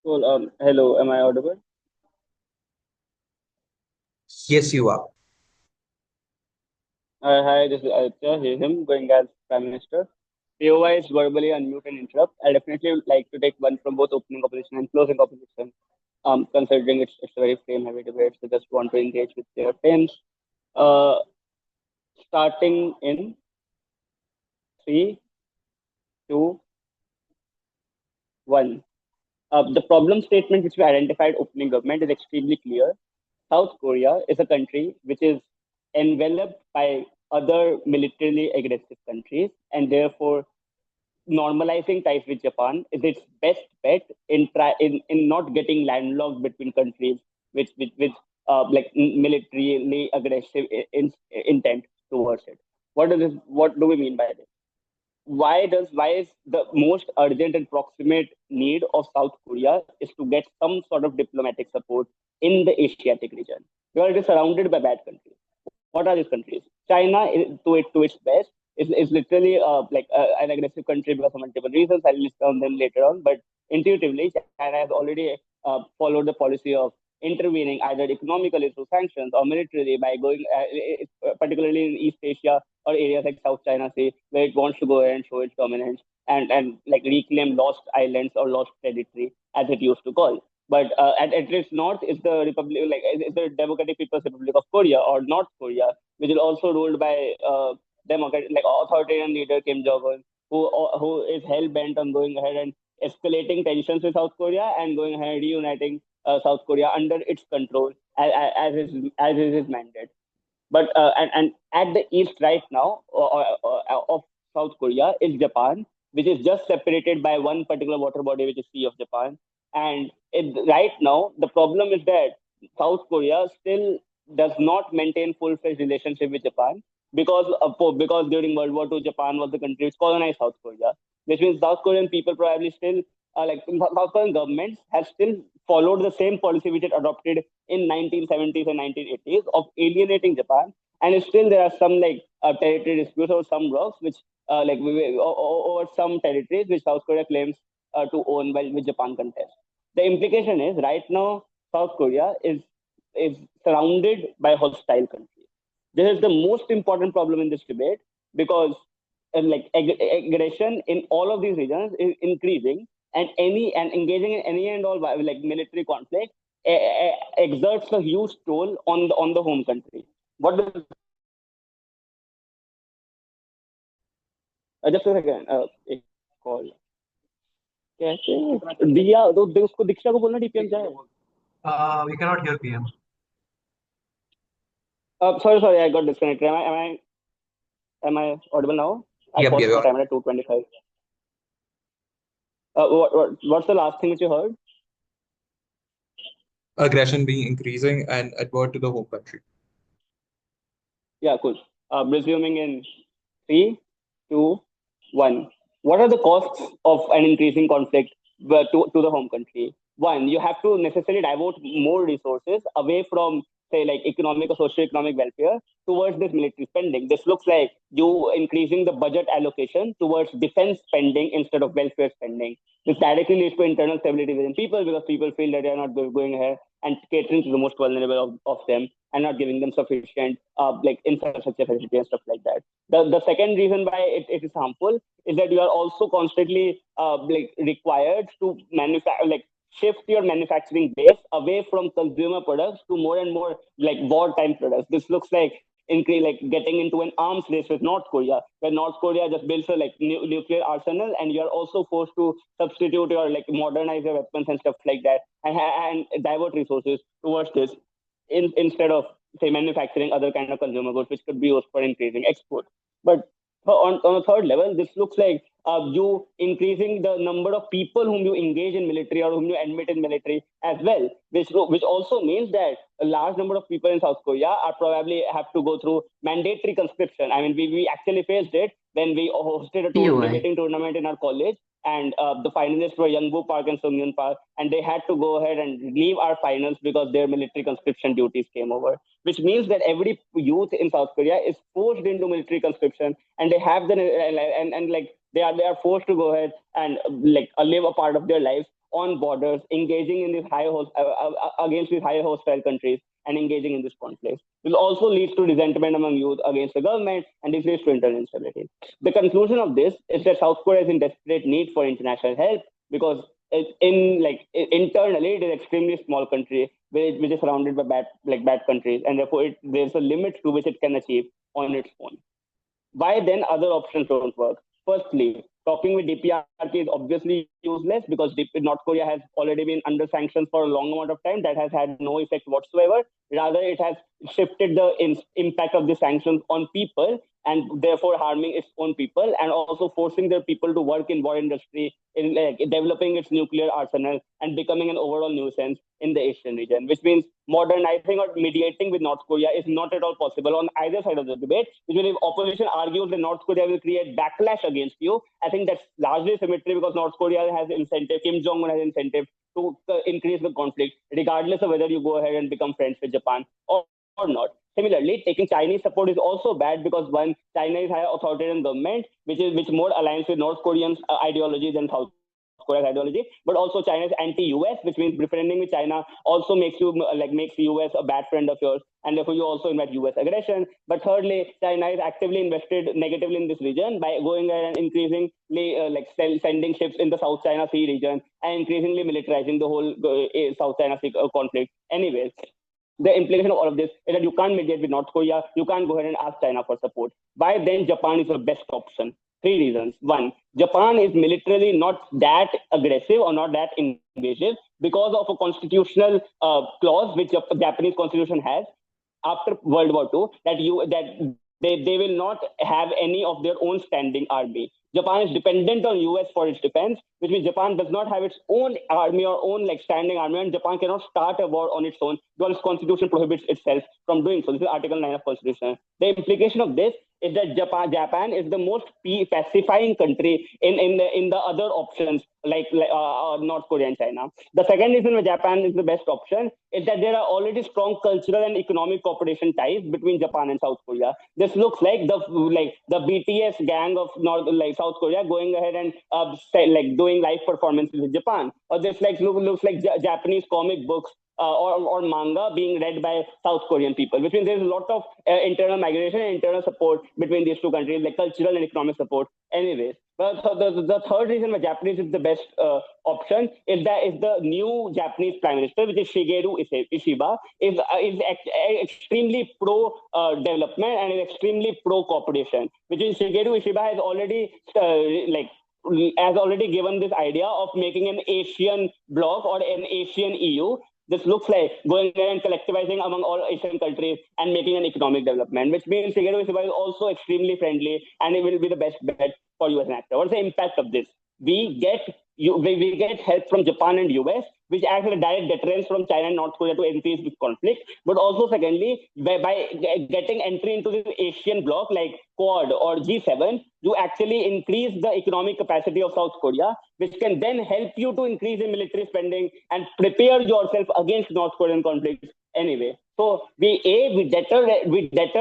Cool. Hello, am I audible? Yes, you are. Hi, this is Aditya. He's him going as Prime Minister. POI is verbally unmute and interrupt. I definitely would like to take one from both opening opposition and closing opposition. Considering it's a very frame-heavy debate, so just want to engage with their themes. Uh, Starting in three, two, one. The problem statement which we identified opening government is extremely clear. South Korea is a country which is enveloped by other militarily aggressive countries, and therefore normalizing ties with Japan is its best bet in not getting landlocked between countries with militarily aggressive intent towards it. What do we mean by this? Why is the most urgent and proximate need of South Korea is to get some sort of diplomatic support in the Asiatic region? Because it is surrounded by bad countries. What are these countries? China, to its best, is literally an aggressive country because of multiple reasons. I'll list down them later on. But intuitively, China has already followed the policy of intervening either economically through sanctions or militarily by going, particularly in East Asia or areas like South China Sea, where it wants to go ahead and show its dominance and like reclaim lost islands or lost territory, as it used to call. But at its north is the Republic, is the Democratic People's Republic of Korea or North Korea, which is also ruled by authoritarian leader Kim Jong Un, who is hell bent on going ahead and escalating tensions with South Korea and going ahead and reuniting South Korea under its control as is his mandate. But and at the east right now of South Korea is Japan, which is just separated by one particular water body, which is Sea of Japan. And right now, the problem is that South Korea still does not maintain full-fledged relationship with Japan because during World War II, Japan was the country which colonized South Korea, which means South Korean people probably still South Korean governments have still followed the same policy which it adopted in 1970s and 1980s of alienating Japan, and still there are some territory disputes over some rocks which over some territories which South Korea claims to own while with Japan contests. The implication is right now South Korea is surrounded by hostile countries. This is the most important problem in this debate because aggression in all of these regions is increasing, and engaging in any and all military conflict exerts a huge toll on the home country. What does just a second एक call कैसे दिया तो उसको दीक्षा को बोलना DPM जाए. We cannot hear PM. Sorry, I got disconnected. Am I audible now? I Yep, paused my yep. timer at 2:25. What's the last thing which you heard? Aggression being increasing and advert to the home country. Yeah, cool. Resuming in three, two, one. What are the costs of an increasing conflict to the home country? One, you have to necessarily divert more resources away from, say, like economic or socio-economic welfare towards this military spending. This looks like you increasing the budget allocation towards defense spending instead of welfare spending. This directly leads to internal stability within people because people feel that they are not going ahead and catering to the most vulnerable of them and not giving them sufficient infrastructure facility and stuff like that. The second reason why it is harmful is that you are also constantly required to manufacture shift your manufacturing base away from consumer products to more and more like wartime products. This looks like getting into an arms race with North Korea, where North Korea just builds a nuclear arsenal, and you're also forced to substitute your modernize your weapons and stuff like that, and divert resources towards this instead of say manufacturing other kind of consumer goods which could be used for increasing export. But on a third level, this looks like you increasing the number of people whom you engage in military or whom you admit in military as well, which also means that a large number of people in South Korea are probably have to go through mandatory conscription. I mean, we actually faced it when we hosted a POI. debating tournament in our college, and the finalists were Youngbu Park and Sungyun Park, and they had to go ahead and leave our finals because their military conscription duties came over. Which means that every youth in South Korea is forced into military conscription, and they have the and like they are forced to go ahead and live a part of their lives on borders, engaging in these against these high hostile countries and engaging in this conflict. Will also lead to resentment among youth against the government, and this leads to internal instability. The conclusion of this is that South Korea is in desperate need for international help because internally it is extremely small country which is surrounded by bad countries, and therefore there's a limit to which it can achieve on its own. Why then other options don't work? Firstly, talking with DPRK is obviously useless because North Korea has already been under sanctions for a long amount of time that has had no effect whatsoever. Rather, it has shifted the impact of the sanctions on people and therefore harming its own people and also forcing their people to work in war industry, in developing its nuclear arsenal and becoming an overall nuisance in the Asian region, which means modernizing or mediating with North Korea is not at all possible on either side of the debate, which means if opposition argues that North Korea will create backlash against you, I think that's largely symmetry because North Korea has incentive, Kim Jong-un has incentive to increase the conflict, regardless of whether you go ahead and become friends with Japan or not. Similarly, taking Chinese support is also bad because one, China is high authoritarian government, which more aligns with North Korean ideology than South Korea's ideology, but also China's anti-US, which means befriending with China also makes US a bad friend of yours, and therefore you also invite US aggression. But thirdly, China is actively invested negatively in this region by going ahead and increasingly sending ships in the South China Sea region and increasingly militarizing the whole South China Sea conflict. Anyways, the implication of all of this is that you can't mediate with North Korea, you can't go ahead and ask China for support. Why then Japan is the best option? Three reasons. One, Japan is militarily not that aggressive or not that invasive because of a constitutional clause which the Japanese constitution has after World War II that they will not have any of their own standing army. Japan is dependent on US for its defense, which means Japan does not have its own army or own standing army, and Japan cannot start a war on its own because its constitution prohibits itself from doing so. This is Article 9 of Constitution. The implication of this is that Japan is the most pacifying country in the other options like North Korea and China. The second reason why Japan is the best option is that there are already strong cultural and economic cooperation ties between Japan and South Korea. This looks like the BTS gang of South Korea going ahead and doing live performances in Japan, or this looks like Japanese comic books or manga being read by South Korean people, which means there's a lot of internal migration and internal support between these two countries, like cultural and economic support. Anyways, but the third reason why Japanese is the best option is the new Japanese Prime Minister, which is Shigeru Ishiba, is extremely pro development and is extremely pro cooperation. Which is Shigeru Ishiba has already given this idea of making an Asian bloc or an Asian EU. This looks like going there and collectivizing among all Asian countries and making an economic development, which means Shigeru Ishiba is also extremely friendly and it will be the best bet for you as an actor. What's the impact of this? We get help from Japan and US, which acts as a direct deterrence from China and North Korea to increase this conflict. But also, secondly, by getting entry into this Asian bloc like Quad or G7, you actually increase the economic capacity of South Korea, which can then help you to increase in military spending and prepare yourself against North Korean conflicts anyway. So we deterred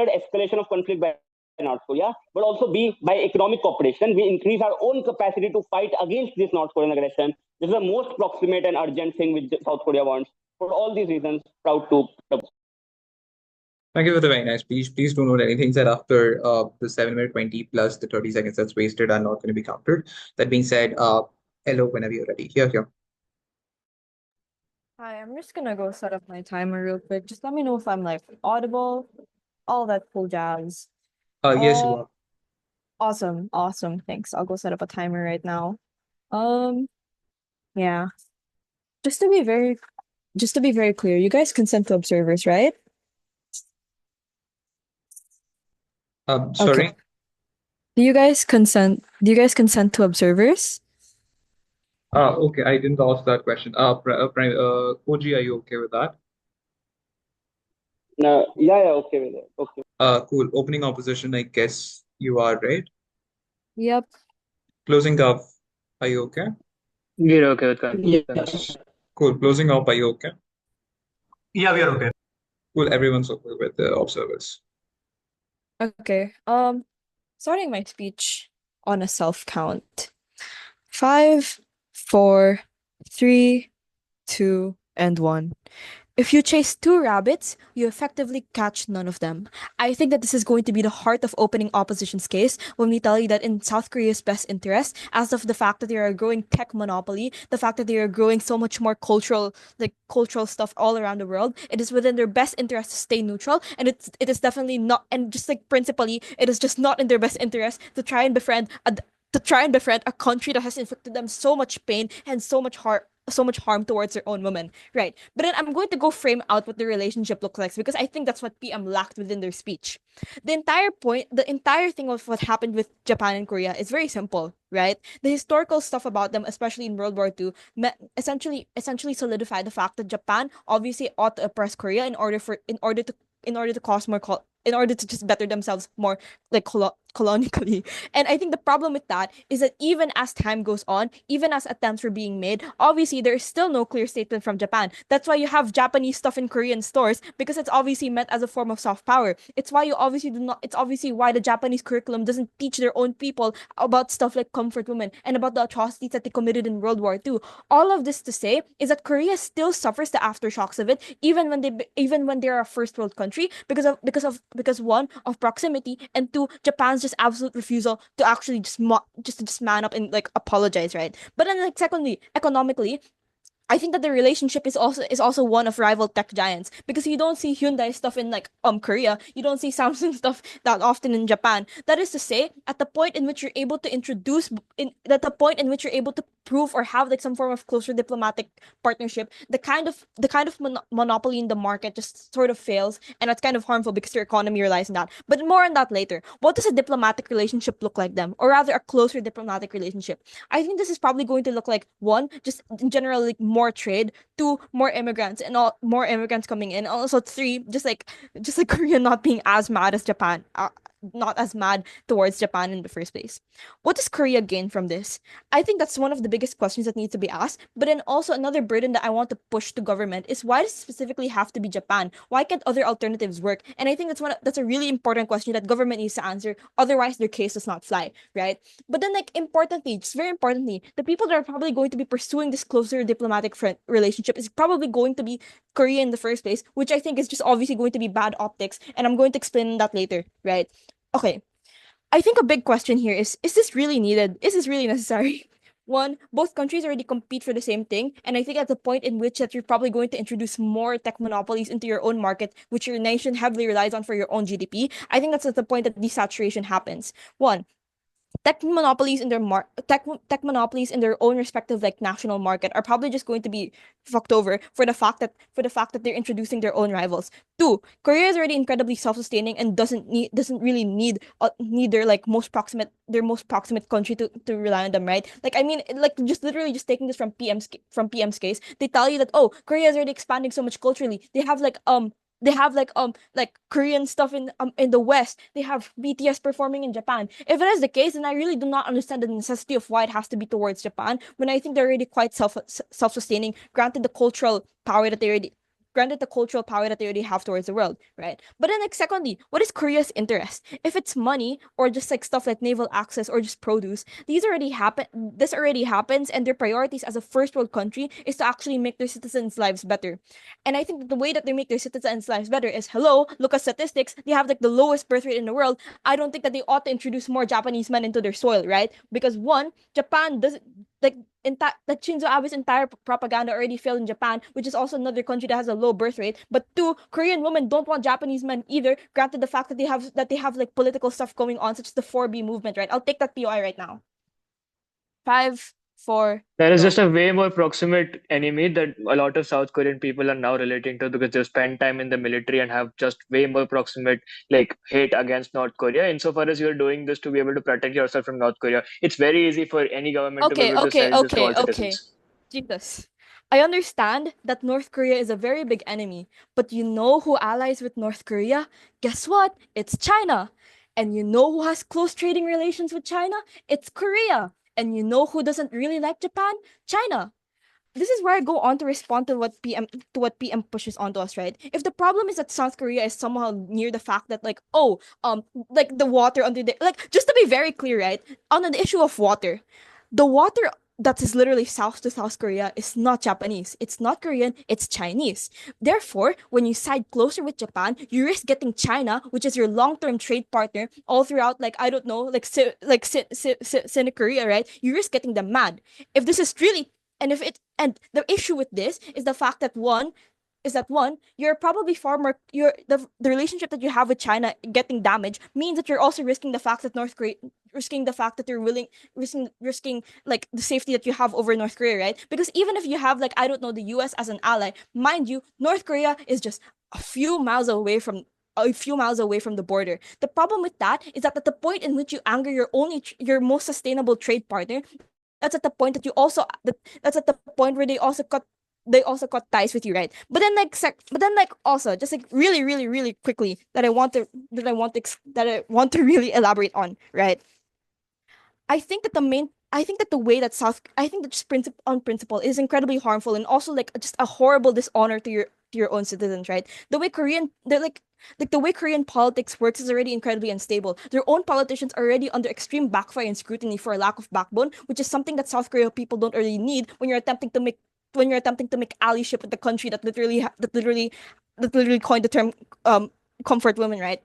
escalation of conflict by North Korea, but also B, by economic cooperation, we increase our own capacity to fight against this North Korean aggression. This is the most proximate and urgent thing which South Korea wants. For all these reasons, proud to propose. Thank you for the very nice speech. Please do note anything said after the 7 minute 20 plus the 30 seconds that's wasted are not going to be counted. That being said, hello whenever you're ready. Here. Hi, I'm just gonna go set up my timer real quick. Just let me know if I'm audible, all that cool jazz. Yes, you are. Awesome. Thanks. I'll go set up a timer right now. Yeah. Just to be very clear, you guys consent to observers, right? Sorry. Okay. Do you guys consent to observers? Okay, I didn't ask that question. Koji, are you okay with that? Yeah, okay with it. Okay. Cool. Opening opposition, I guess you are right. Yep. Closing up, are you okay? We're okay with that. Yes. Cool. Closing up, are you okay? Yeah, we are okay. Cool. Everyone's okay with the observers. Okay. Starting my speech on a self count. 5, 4, 3, 2, and 1. If you chase two rabbits, you effectively catch none of them. I think that this is going to be the heart of opening opposition's case when we tell you that in South Korea's best interest, as of the fact that they are a growing tech monopoly, the fact that they are growing so much more cultural stuff all around the world, it is within their best interest to stay neutral, and it is definitely not, and just like principally, it is just not in their best interest to try and befriend a country that has inflicted them so much pain and so much harm towards their own women. Right. But then I'm going to go frame out what the relationship looks like because I think that's what PM lacked within their speech. The entire thing of what happened with Japan and Korea is very simple, right? The historical stuff about them, especially in World War II, essentially solidified the fact that Japan obviously ought to oppress Korea in order to cause more in order to just better themselves more like colonically. And I think the problem with that is that even as time goes on, even as attempts were being made, obviously there is still no clear statement from Japan. That's why you have Japanese stuff in Korean stores because it's obviously meant as a form of soft power. It's why you obviously do not. It's obviously why the Japanese curriculum doesn't teach their own people about stuff like comfort women and about the atrocities that they committed in World War II. All of this to say is that Korea still suffers the aftershocks of it, even when they're a first world country because one of proximity and two Japan's just absolute refusal to actually just man up and like apologize, right? But then like secondly, economically, I think that the relationship is also one of rival tech giants because you don't see Hyundai stuff in like Korea, you don't see Samsung stuff that often in Japan. That is to say, at the point in which you're able to prove or have like some form of closer diplomatic partnership, the kind of monopoly in the market just sort of fails, and that's kind of harmful because your economy relies on that. But more on that later. What does a diplomatic relationship look like them, or rather a closer diplomatic relationship? I think this is probably going to look like one, just in general, like more trade, two, more immigrants and all more immigrants coming in. Also three, just like Korea not being as mad as Japan. Not as mad towards Japan in the first place. What does Korea gain from this? I think that's one of the biggest questions that needs to be asked. But then also another burden that I want to push to government is why does it specifically have to be Japan? Why can't other alternatives work? And I think that's a really important question that government needs to answer. Otherwise, their case does not fly, right? But then, like importantly, just very importantly, the people that are probably going to be pursuing this closer diplomatic relationship is probably going to be Korea in the first place, which I think is just obviously going to be bad optics, and I'm going to explain that later, right? Okay, I think a big question here is this really needed? Is this really necessary? One, both countries already compete for the same thing, and I think at the point in which that you're probably going to introduce more tech monopolies into your own market, which your nation heavily relies on for your own GDP, I think that's at the point that desaturation happens. One, tech monopolies in their own respective like national market are probably just going to be fucked over for the fact that they're introducing their own rivals. Two, Korea is already incredibly self-sustaining and doesn't really need their most proximate country to rely on them, right? Like I mean, like just literally just taking this from PM's case, they tell you that oh, Korea is already expanding so much culturally. They have Korean stuff in the West. They have BTS performing in Japan. If it is the case, then I really do not understand the necessity of why it has to be towards Japan when I think they're already quite self-sustaining. Granted the cultural power that they already have towards the world, right? But then like secondly, what is Korea's interest? If it's money or just like stuff like naval access or just produce, this already happens, and their priorities as a first world country is to actually make their citizens' lives better. And I think that the way that they make their citizens' lives better is hello, look at statistics. They have like the lowest birth rate in the world. I don't think that they ought to introduce more Japanese men into their soil, right? Because one, Japan doesn't like like Shinzo Abe's entire propaganda already failed in Japan, which is also another country that has a low birth rate. But two, Korean women don't want Japanese men either. Granted, the fact that they have like political stuff going on, such as the 4B movement, right? I'll take that POI right now. 5, 4. There is go. just a way more proximate enemy that a lot of South Korean people are now relating to because they've spent time in the military and have just way more proximate like hate against North Korea. Insofar as you're doing this to be able to protect yourself from North Korea, it's very easy for any government to be Okay, able to okay, sell this to okay, all okay. citizens. Jesus. I understand that North Korea is a very big enemy, but you know who allies with North Korea? Guess what? It's China. And you know who has close trading relations with China? It's Korea. And you know who doesn't really like Japan? China. This is where I go on to respond to what PM pushes onto us, right? If the problem is that South Korea is somehow near the fact that like the water under the like just to be very clear, right? On the issue of water, the water that is literally south to South Korea is not Japanese. It's not Korean, it's Chinese. Therefore, when you side closer with Japan, you risk getting China, which is your long-term trade partner, all throughout, like, I don't know, like Korea, right? You risk getting them mad. If this is really, and the issue with this is the fact that one, you're probably far more the relationship that you have with China getting damaged means that you're also risking the fact that North Korea risking the fact that you're willing risking like the safety that you have over North Korea, right? Because even if you have, like, I don't know, the US as an ally, mind you, North Korea is just a few miles away from the border. The problem with that is that at the point in which you anger your most sustainable trade partner, that's at the point that that's at the point where they also cut ties with you, right? But then also just like really, really, really quickly that I want to really elaborate on, right? I think that the way that South I think that just principle is incredibly harmful and also like just a horrible dishonor to your own citizens, right? The way Korean politics works is already incredibly unstable. Their own politicians are already under extreme backfire and scrutiny for a lack of backbone, which is something that South Korea people don't really need when you're attempting to make allyship with the country that literally coined the term comfort women, right?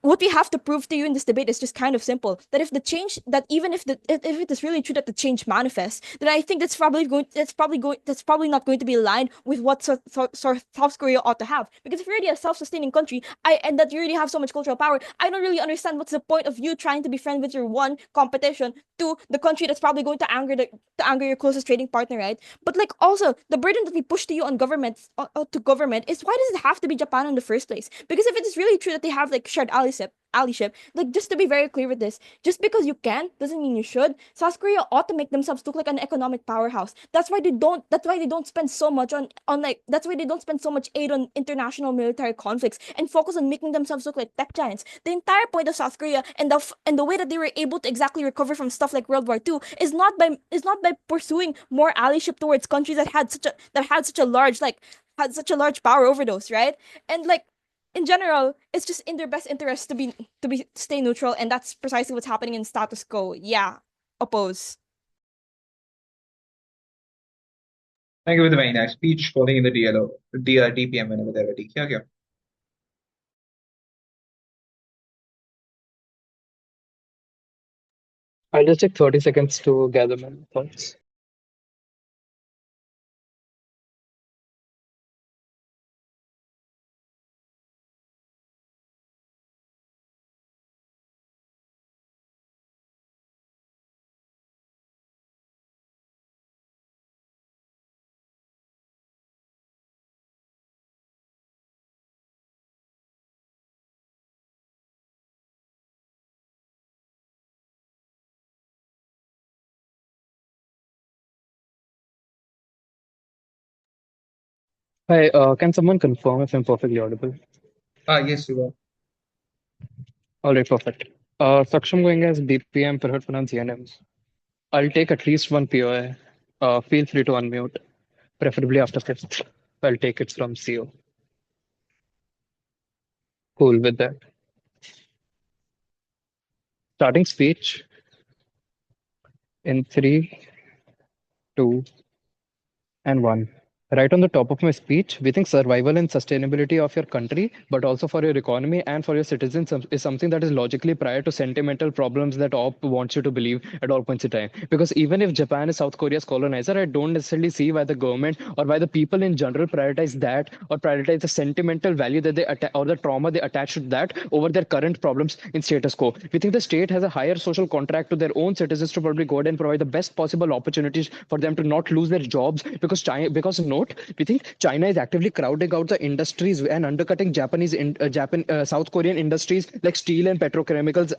What we have to prove to you in this debate is just kind of simple, that if the change that even if it is really true that the change manifests, then I think that's probably not going to be aligned with what South Korea ought to have. Because if you're already a self-sustaining country, and that you already have so much cultural power, I don't really understand what's the point of you trying to be friends with your one competition to the country that's probably going to anger your closest trading partner, right? But like also the burden that we push to you on government is, why does it have to be Japan in the first place? Because if it is really true that they have like shared allyship, like, just to be very clear with this, just because you can doesn't mean you should. South Korea ought to make themselves look like an economic powerhouse. That's why they don't spend so much on like that's why they don't spend so much aid on international military conflicts and focus on making themselves look like tech giants. The entire point of South Korea and the way that they were able to exactly recover from stuff like World War II is not by pursuing more allyship towards countries that had such a large power over those, right? And like, in general, it's just in their best interest to stay neutral, and that's precisely what's happening in status quo. Yeah, oppose. Thank you for the very nice speech. Calling in the DLO, DPM whenever they're ready. Yeah, yeah. I'll just take 30 seconds to gather my thoughts. Hi, can someone confirm if I'm perfectly audible? Yes, you are. All right, perfect. Saksham going as DPM Perhat Finance ENMs. I'll take at least one POI. Feel free to unmute, preferably after fifth. I'll take it from CO. Cool with that. Starting speech in 3, 2, and 1. Right on the top of my speech, we think survival and sustainability of your country, but also for your economy and for your citizens, is something that is logically prior to sentimental problems that OP wants you to believe at all points in time. Because even if Japan is South Korea's colonizer, I don't necessarily see why the government or why the people in general prioritize that or prioritize the sentimental value that they or the trauma they attach to that over their current problems in status quo. We think the state has a higher social contract to their own citizens to probably go ahead and provide the best possible opportunities for them to not lose their jobs because note, we think China is actively crowding out the industries and undercutting South Korean industries like steel and petrochemicals,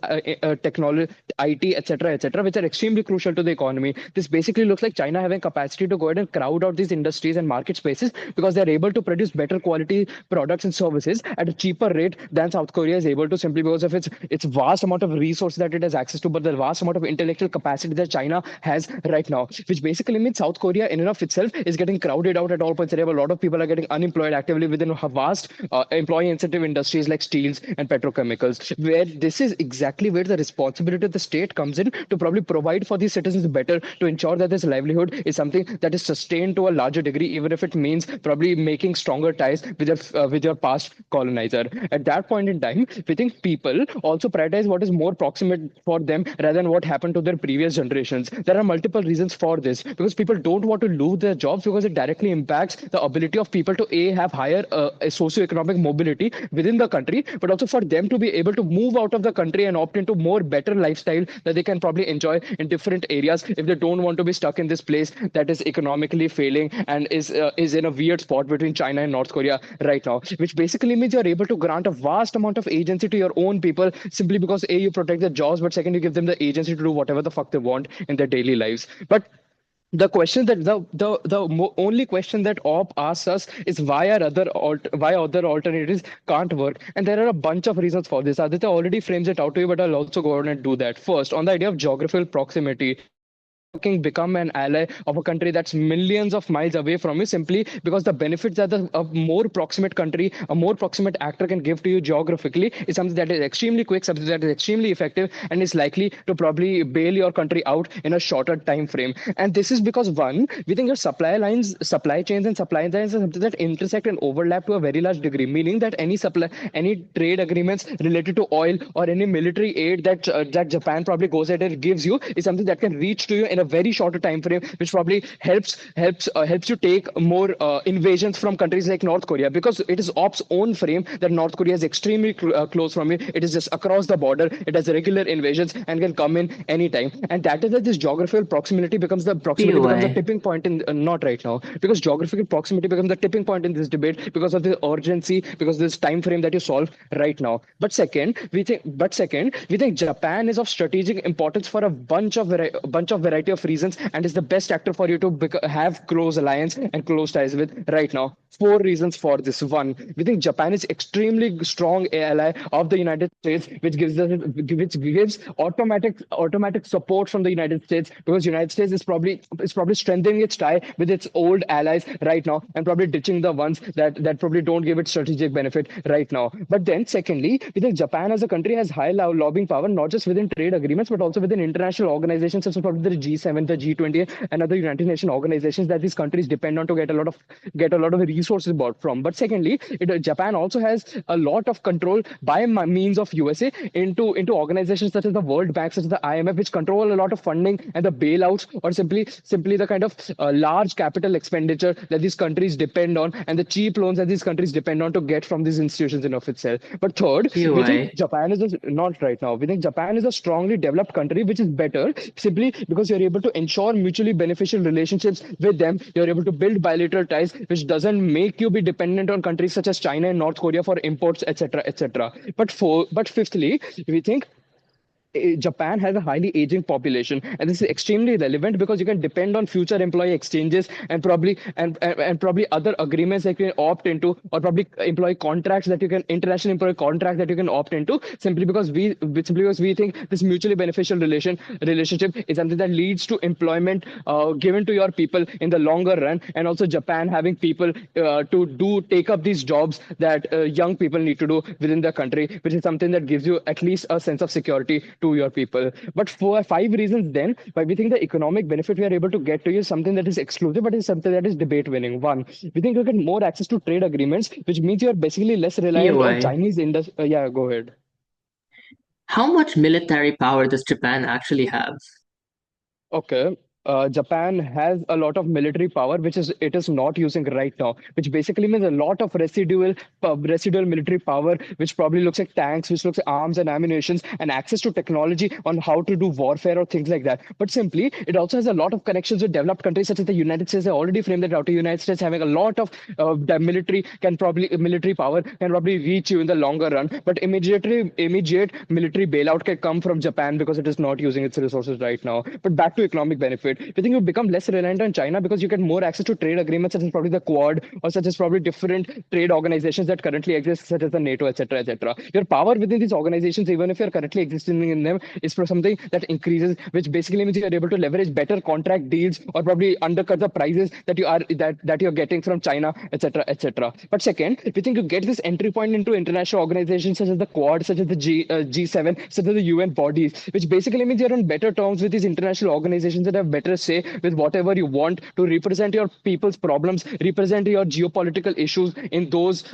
technology, IT, etc., which are extremely crucial to the economy. This basically looks like China having capacity to go ahead and crowd out these industries and market spaces because they're able to produce better quality products and services at a cheaper rate than South Korea is able to, simply because of its vast amount of resources that it has access to, but the vast amount of intellectual capacity that China has right now, which basically means South Korea in and of itself is getting crowded out out at all points in time. A lot of people are getting unemployed actively within vast employee incentive industries like steels and petrochemicals, where this is exactly where the responsibility of the state comes in to probably provide for these citizens better, to ensure that this livelihood is something that is sustained to a larger degree, even if it means probably making stronger ties with your past colonizer. At that point in time, we think people also prioritize what is more proximate for them rather than what happened to their previous generations. There are multiple reasons for this, because people don't want to lose their jobs because it directly impacts the ability of people to have higher socioeconomic mobility within the country, but also for them to be able to move out of the country and opt into more better lifestyle that they can probably enjoy in different areas, if they don't want to be stuck in this place that is economically failing and is in a weird spot between China and North Korea right now, which basically means you're able to grant a vast amount of agency to your own people, simply because A, you protect their jobs, but second, you give them the agency to do whatever the fuck they want in their daily lives. But the question that only question that op asks us is why other alternatives can't work, and there are a bunch of reasons for this. Aditya already frames it out to you, but I'll also go on and do that. First, on the idea of geographical proximity, become an ally of a country that's millions of miles away from you, simply because the benefits that a more proximate country, a more proximate actor can give to you geographically is something that is extremely quick, something that is extremely effective, and is likely to probably bail your country out in a shorter time frame. And this is because, one, we think your supply chains and supply lines are something that intersect and overlap to a very large degree, meaning that any trade agreements related to oil or any military aid that Japan probably goes ahead and gives you is something that can reach to you in a very shorter time frame, which probably helps you take more invasions from countries like North Korea, because it is Op's own frame that North Korea is extremely close from it. It is just across the border. It has regular invasions and can come in anytime. And that is that this geographical proximity becomes the tipping point in not right now, because geographical proximity becomes the tipping point in this debate because of the urgency, because of this time frame that you solve right now. But second, we think Japan is of strategic importance for a bunch of variety of reasons, and is the best actor for you to have close alliance and close ties with right now. 4 reasons for this. One, we think Japan is extremely strong ally of the United States, which gives automatic support from the United States, because United States is probably strengthening its tie with its old allies right now, and probably ditching the ones that probably don't give it strategic benefit right now. But then secondly, we think Japan as a country has high lobbying power, not just within trade agreements, but also within international organizations such as probably the G7, the G20, and other United Nations organizations that these countries depend on to get a lot of resources bought from. But secondly, Japan also has a lot of control by means of USA into organizations such as the World Bank, such as the IMF, which control a lot of funding and the bailouts, or simply the kind of large capital expenditure that these countries depend on, and the cheap loans that these countries depend on to get from these institutions in of itself. But third, we think Japan is not right now. We think Japan is a strongly developed country, which is better simply because you're able to ensure mutually beneficial relationships with them. You're able to build bilateral ties, which doesn't make you be dependent on countries such as China and North Korea for imports, etc., etc. But fifthly, we think Japan has a highly aging population, and this is extremely relevant because you can depend on future employee exchanges and probably other agreements that you can opt into, or probably international employee contracts that you can opt into, simply because we think this mutually beneficial relationship is something that leads to employment given to your people in the longer run, and also Japan having people to take up these jobs that young people need to do within the country, which is something that gives you at least a sense of security to your people. But for 5 reasons then, why we think the economic benefit we are able to get to is something that is exclusive, but is something that is debate winning. One, we think you get more access to trade agreements, which means you are basically less reliant on Chinese industry. Yeah, go ahead. How much military power does Japan actually have? Okay. Japan has a lot of military power, which it is not using right now, which basically means a lot of residual military power, which probably looks like tanks, which looks like arms and ammunitions, and access to technology on how to do warfare or things like that. But simply, it also has a lot of connections with developed countries such as the United States. They already framed it out. The United States having a lot of military power can probably reach you in the longer run. But immediate military bailout can come from Japan because it is not using its resources right now. But back to economic benefit. it, we think you become less reliant on China because you get more access to trade agreements such as probably the Quad or such as probably different trade organizations that currently exist, such as the NATO, etc., etc. Your power within these organizations, even if you're currently existing in them, is for something that increases, which basically means you're able to leverage better contract deals or probably undercut the prices that you're getting from China, etc., etc. But second, we think you get this entry point into international organizations such as the Quad, such as the G7, such as the UN bodies, which basically means you're on better terms with these international organizations that have better say with whatever you want to represent your people's problems, represent your geopolitical issues in those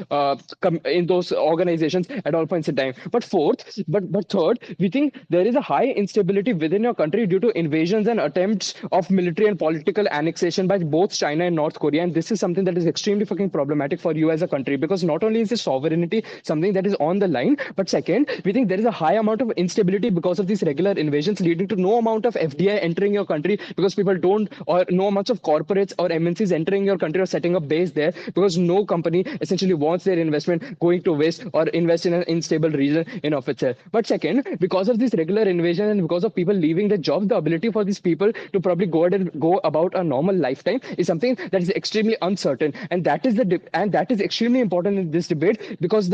organizations at all points in time. But third, we think there is a high instability within your country due to invasions and attempts of military and political annexation by both China and North Korea. And this is something that is extremely fucking problematic for you as a country, because not only is the sovereignty something that is on the line, but second, we think there is a high amount of instability because of these regular invasions, leading to no amount of FDI entering your country because people don't, or no amounts of corporates or MNCs entering your country or setting up base there, because no company essentially wants their investment going to waste or invest in an unstable region in of itself. But second, because of this regular invasion and because of people leaving their jobs, the ability for these people to probably go about a normal lifetime is something that is extremely uncertain, and that is extremely important in this debate, because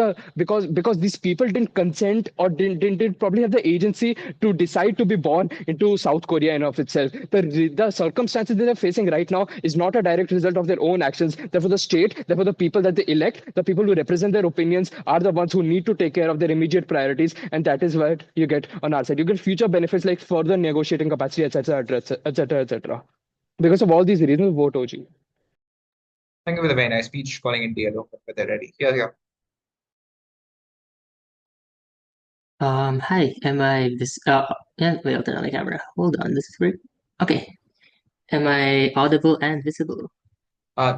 these people didn't consent or didn't probably have the agency to decide to be born into South Korea in of itself. The circumstances that they're facing right now is not a direct result of their own actions. Therefore, the state, therefore the people that they elect, the people who represent their opinions, are the ones who need to take care of their immediate priorities, and that is what you get on our side. You get future benefits like further negotiating capacity, etc., etc., etc. Because of all these reasons, vote OG. Thank you for the very nice speech, calling in dialogue when they're ready. Yeah. Hi, am I this? Yeah, wait, I'll turn on the camera. Hold on, this is weird. Okay, am I audible and visible?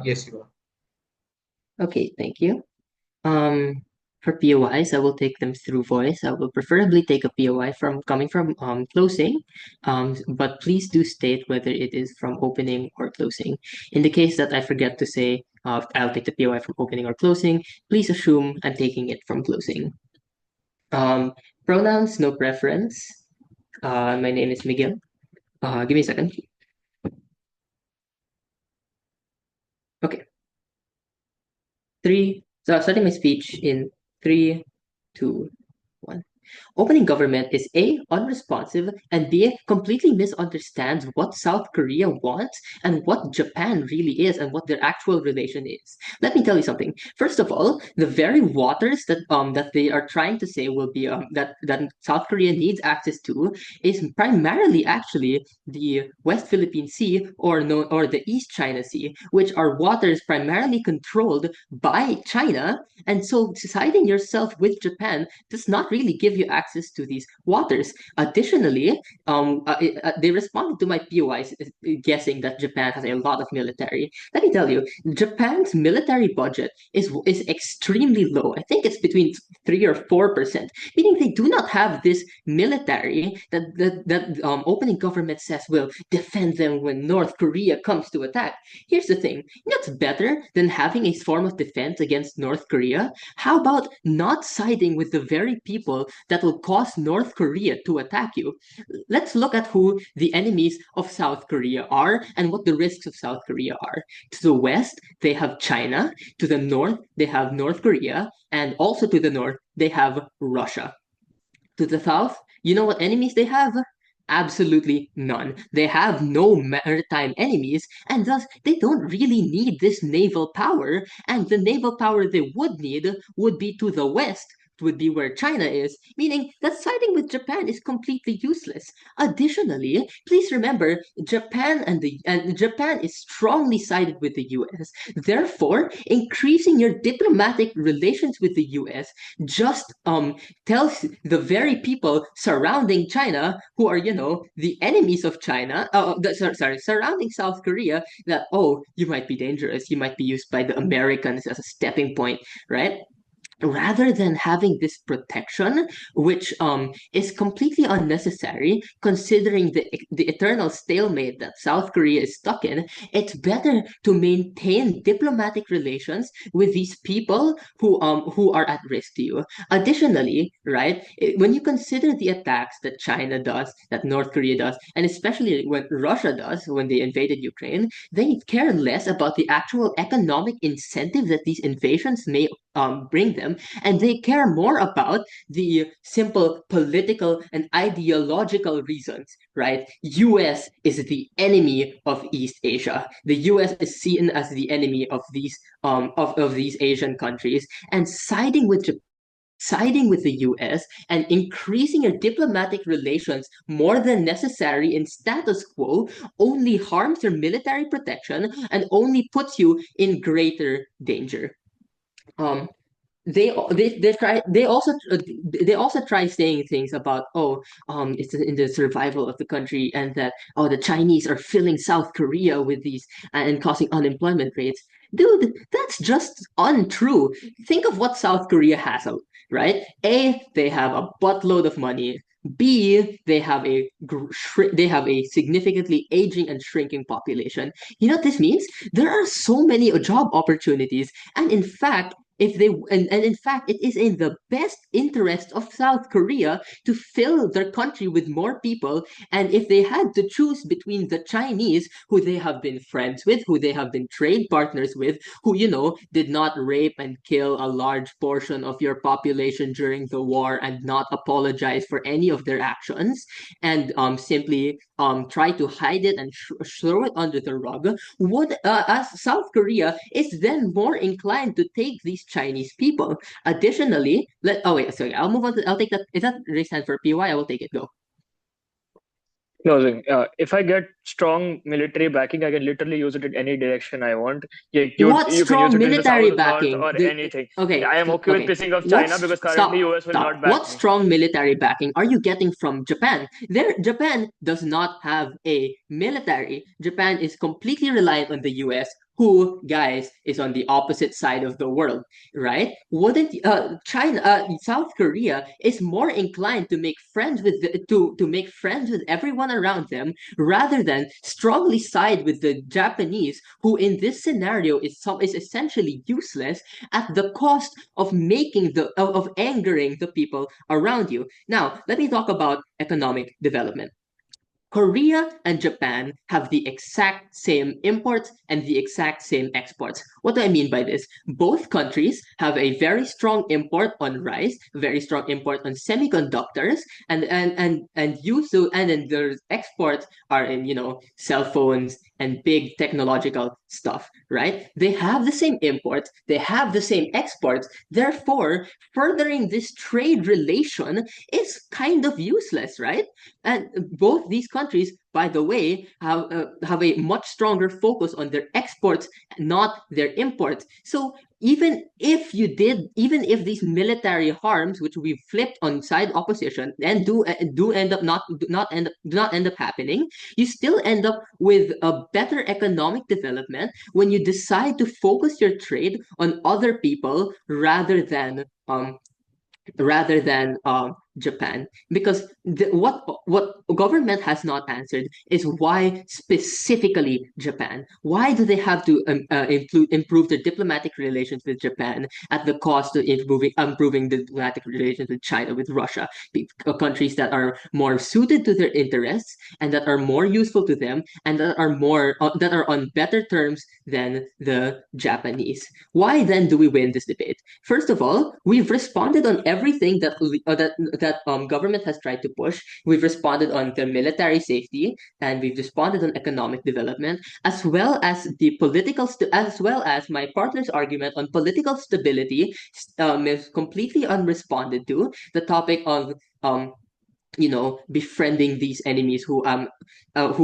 Yes, you are. Okay, thank you. For POIs, I will take them through voice. I will preferably take a POI coming from closing, but please do state whether it is from opening or closing. In the case that I forget to say, I'll take the POI from opening or closing, please assume I'm taking it from closing. Pronouns, no preference. My name is Miguel. Give me a second. Okay. So starting my speech in 3, 2, 1. Opening government is A, unresponsive, and B, completely misunderstands what South Korea wants and what Japan really is and what their actual relation is. Let me tell you something. First of all, the very waters that they are trying to say will be that South Korea needs access to is primarily actually the West Philippine Sea or the East China Sea, which are waters primarily controlled by China. And so siding yourself with Japan does not really give you access to these waters. Additionally, they responded to my POIs guessing that Japan has a lot of military. Let me tell you, Japan's military budget is extremely low. I think it's between 3 or 4%, meaning they do not have this military that opening government says will defend them when North Korea comes to attack. Here's the thing, that's better than having a form of defense against North Korea. How about not siding with the very people that will cause North Korea to attack you? Let's look at who the enemies of South Korea are and what the risks of South Korea are. To the west, they have China. To the north, they have North Korea. And also to the north, they have Russia. To the south, you know what enemies they have? Absolutely none. They have no maritime enemies, and thus they don't really need this naval power. And the naval power they would need would be to the west, would be where China is, meaning that siding with Japan is completely useless. Additionally, please remember Japan is strongly sided with the US. Therefore, increasing your diplomatic relations with the US just tells the very people surrounding China, who are, the enemies of China, surrounding South Korea, that, oh, you might be dangerous, you might be used by the Americans as a stepping point, right? rather than having this protection, which is completely unnecessary considering the eternal stalemate that South Korea is stuck in. It's better to maintain diplomatic relations with these people who are at risk to you. Additionally, right, when you consider the attacks that China does, that North Korea does, and especially when Russia does when they invaded Ukraine, they care less about the actual economic incentive that these invasions may bring them, and they care more about the simple political and ideological reasons, right? US is the enemy of East Asia. The US is seen as the enemy of these Asian countries, and siding with the US and increasing your diplomatic relations more than necessary in status quo only harms your military protection and only puts you in greater danger. Um, they also try saying things about, it's in the survival of the country, and that, the Chinese are filling South Korea with these and causing unemployment rates. Dude, that's just untrue. Think of what South Korea has, right? A, they have a buttload of money. B, they have a significantly aging and shrinking population. You know what this means? There are so many job opportunities, and in fact, if they and in fact, it is in the best interest of South Korea to fill their country with more people. And if they had to choose between the Chinese, who they have been friends with, who they have been trade partners with, who did not rape and kill a large portion of your population during the war and not apologize for any of their actions, and simply try to hide it and throw it under the rug, would as South Korea is then more inclined to take these Chinese people. Additionally, sorry, I'll move on to, I'll take that. Is that raise hand for PY? I will take it. Go. Closing. If I get strong military backing, I can literally use it in any direction I want. What You can use strong it in the south, military north, backing? or anything. Okay, I am okay with okay. pissing off China because currently US will not back What me. strong military backing are you getting from Japan? Japan does not have a military. Japan is completely reliant on the US, who, guys, is on the opposite side of the world, right? Wouldn't South Korea is more inclined to make friends with to make friends with everyone around them rather than strongly side with the Japanese, who in this scenario is essentially useless at the cost of angering the people around you. Now, let me talk about economic development. Korea and Japan have the exact same imports and the exact same exports. What do I mean by this? Both countries have a very strong import on rice, very strong import on semiconductors, and then their exports are in cell phones and big technological stuff, right? They have the same imports, they have the same exports. Therefore, furthering this trade relation is kind of useless, right? And both these countries, by the way, have a much stronger focus on their exports, not their imports. So even if these military harms, which we flipped on side opposition, and do end up not do not end up happening, you still end up with a better economic development when you decide to focus your trade on other people rather than Japan. Because what government has not answered is why specifically Japan? Why do they have to improve their diplomatic relations with Japan at the cost of improving the diplomatic relations with China, with Russia, countries that are more suited to their interests and that are more useful to them and that are on better terms than the Japanese? Why then do we win this debate? First of all, we've responded on everything that government has tried to push. We've responded on the military safety, and we've responded on economic development, as well as as well as my partner's argument on political stability is completely unresponded to. The topic of befriending these enemies who have done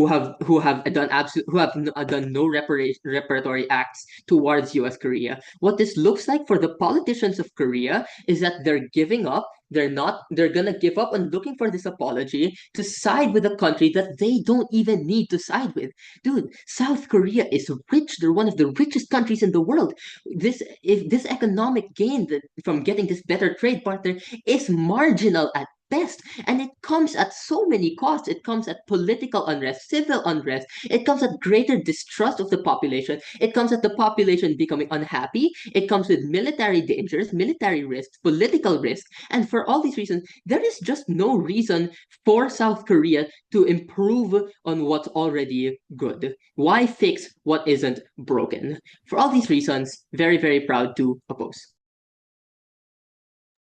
no reparatory acts towards U.S. Korea. What this looks like for the politicians of Korea is that they're giving up. They're gonna give up on looking for this apology to side with a country that they don't even need to side with. Dude, South Korea is rich. They're one of the richest countries in the world. If this economic gain from getting this better trade partner is marginal at best, and it comes at so many costs. It comes at political unrest, civil unrest. It comes at greater distrust of the population. It comes at the population becoming unhappy. It comes with military dangers, military risks, political risks. And for all these reasons, there is just no reason for South Korea to improve on what's already good. Why fix what isn't broken? For all these reasons, very, very proud to oppose.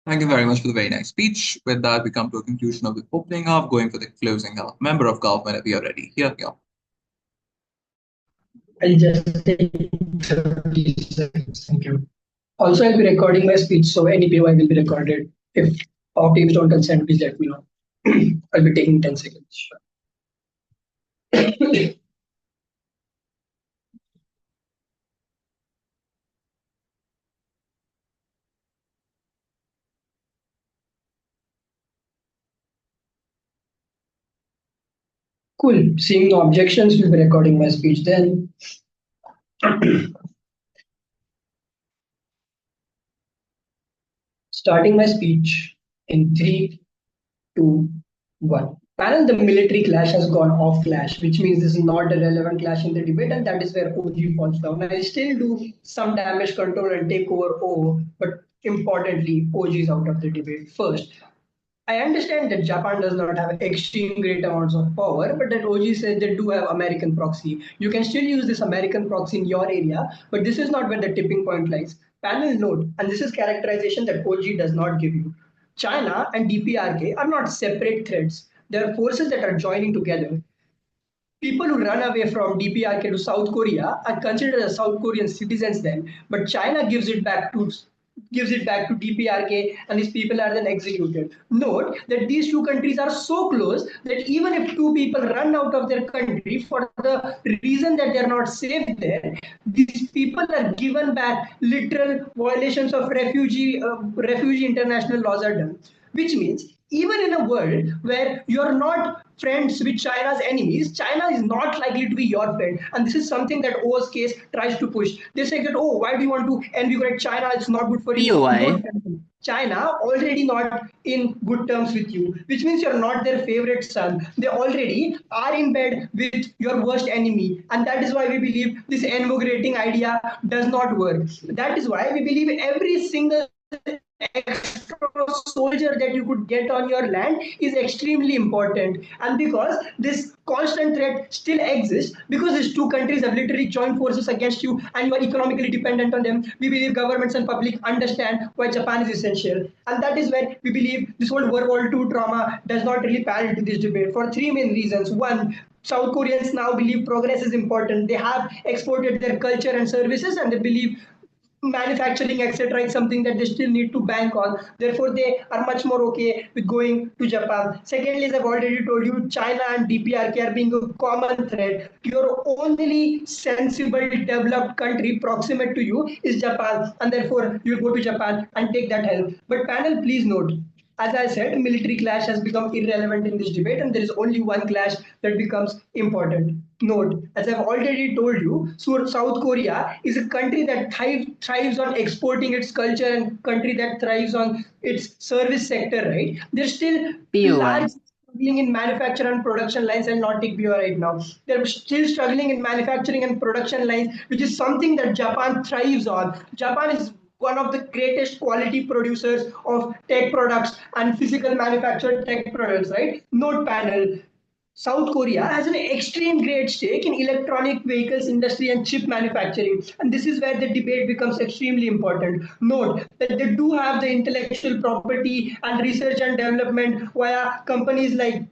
Thank you very much for the very nice speech. With that, we come to a conclusion of the opening half, going for the closing half. Member of Gulf, whenever you're ready. Here we go. I'll just take 30 seconds. Thank you. Also, I'll be recording my speech, so any POI will be recorded. If our teams don't consent, please let me know. I'll be taking 10 seconds. Cool. Seeing no objections, we'll be recording my speech then. Starting my speech in 3, 2, 1. Panel, the military clash has gone off clash, which means this is not a relevant clash in the debate, and that is where OG falls down. I still do some damage control and take over O, but importantly, OG is out of the debate first. I understand that Japan does not have extreme great amounts of power, but that OG says they do have American proxy. You can still use this American proxy in your area, but this is not where the tipping point lies. Panel note, and this is characterization that OG does not give you. China and DPRK are not separate threats. They are forces that are joining together. People who run away from DPRK to South Korea are considered as South Korean citizens then, but China gives it back to DPRK, and these people are then executed. Note that these two countries are so close that even if two people run out of their country for the reason that they're not safe there, these people are given back. Literal violations of refugee international laws are done, which means even in a world where you're not friends with China's enemies, China is not likely to be your friend. And this is something that O's case tries to push. They say that, oh, why do you want to invigorate China? It's not good for you. POI. China already not in good terms with you, which means you're not their favorite son. They already are in bed with your worst enemy. And that is why we believe this invigorating idea does not work. That is why we believe every single extra soldier that you could get on your land is extremely important. And because this constant threat still exists, because these two countries have literally joined forces against you and you are economically dependent on them, we believe governments and public understand why Japan is essential. And that is where we believe this whole World War II trauma does not really pan into this debate for three main reasons. One, South Koreans now believe progress is important. They have exported their culture and services, and they believe manufacturing, etc., is something that they still need to bank on. Therefore, they are much more okay with going to Japan. Secondly, as I've already told you, China and DPRK are being a common threat. Your only sensible developed country proximate to you is Japan, and therefore you go to Japan and take that help. But panel, please note, as I said, military clash has become irrelevant in this debate, and there is only one clash that becomes important. Note, as I've already told you, South Korea is a country that thrives on exporting its culture and country that thrives on its service sector, right? They're still large struggling in manufacture and production lines. I'll not take BO right now. They're still struggling in manufacturing and production lines, which is something that Japan thrives on. Japan is one of the greatest quality producers of tech products and physical manufactured tech products, right? Note panel, South Korea has an extreme great stake in electronic vehicles industry and chip manufacturing. And this is where the debate becomes extremely important. Note that they do have the intellectual property and research and development via companies like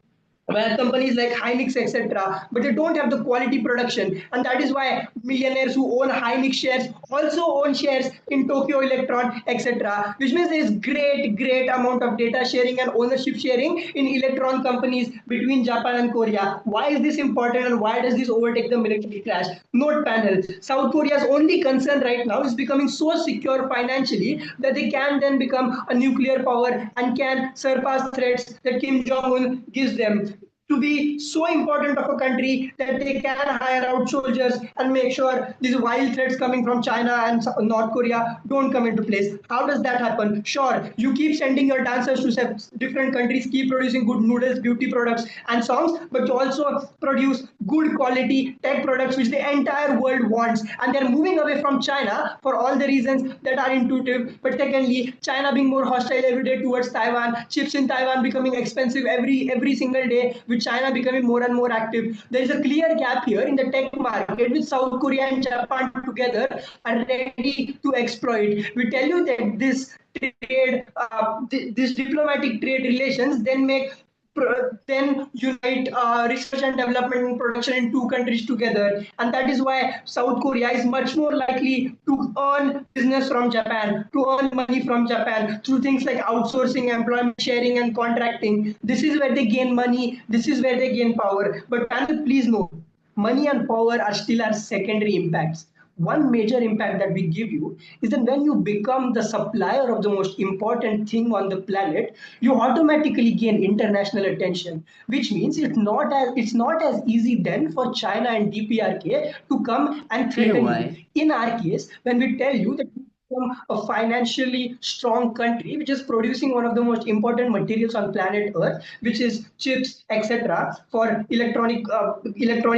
where companies like Hynix, etc., but they don't have the quality production, and that is why millionaires who own Hynix shares also own shares in Tokyo Electron, etc. Which means there is great amount of data sharing and ownership sharing in electron companies between Japan and Korea. Why is this important, and why does this overtake the military clash? Note panel: South Korea's only concern right now is becoming so secure financially that they can then become a nuclear power and can surpass threats that Kim Jong Un gives them, to be so important of a country that they can hire out soldiers and make sure these wild threats coming from China and North Korea don't come into place. How does that happen? Sure, you keep sending your dancers to different countries, keep producing good noodles, beauty products, and songs, but you also produce good quality tech products which the entire world wants. And they're moving away from China for all the reasons that are intuitive. But secondly, China being more hostile every day towards Taiwan, chips in Taiwan becoming expensive every single day, with China becoming more and more active. There is a clear gap here in the tech market, with South Korea and Japan together are ready to exploit. We tell you that this diplomatic trade relations then unite research and development and production in two countries together, and that is why South Korea is much more likely to earn business from Japan, to earn money from Japan through things like outsourcing, employment sharing, and contracting. This is where they gain money, this is where they gain power. But panel, please know, money and power are still our secondary impacts. One major impact that we give you is that when you become the supplier of the most important thing on the planet, you automatically gain international attention, which means it's not as easy then for China and DPRK to come and You know threaten why? you. In our case, when we tell you that from a financially strong country which is producing one of the most important materials on planet Earth, which is chips, etc., for electronic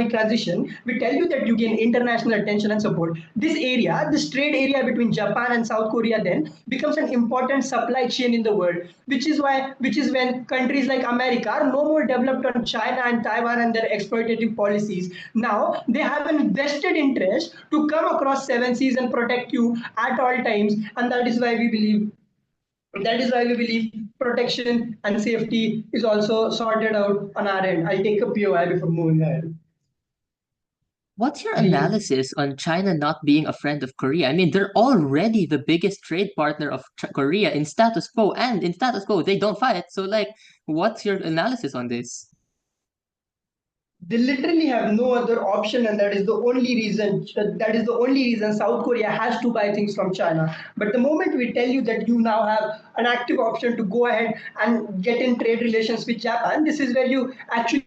transition, we tell you that you gain international attention and support. This trade area between Japan and South Korea then becomes an important supply chain in the world, which is when countries like America are no more developed on China and Taiwan and their exploitative policies. Now they have an vested interest to come across seven seas and protect you at all times, and that is why we believe protection and safety is also sorted out on our end. I'll take a POI before moving ahead. What's your G. analysis on China not being a friend of Korea? I mean, they're already the biggest trade partner of Korea in status quo, and in status quo, they don't fight. So, like, what's your analysis on this? They literally have no other option, and that is the only reason South Korea has to buy things from China. But the moment we tell you that you now have an active option to go ahead and get in trade relations with Japan, this is where you actually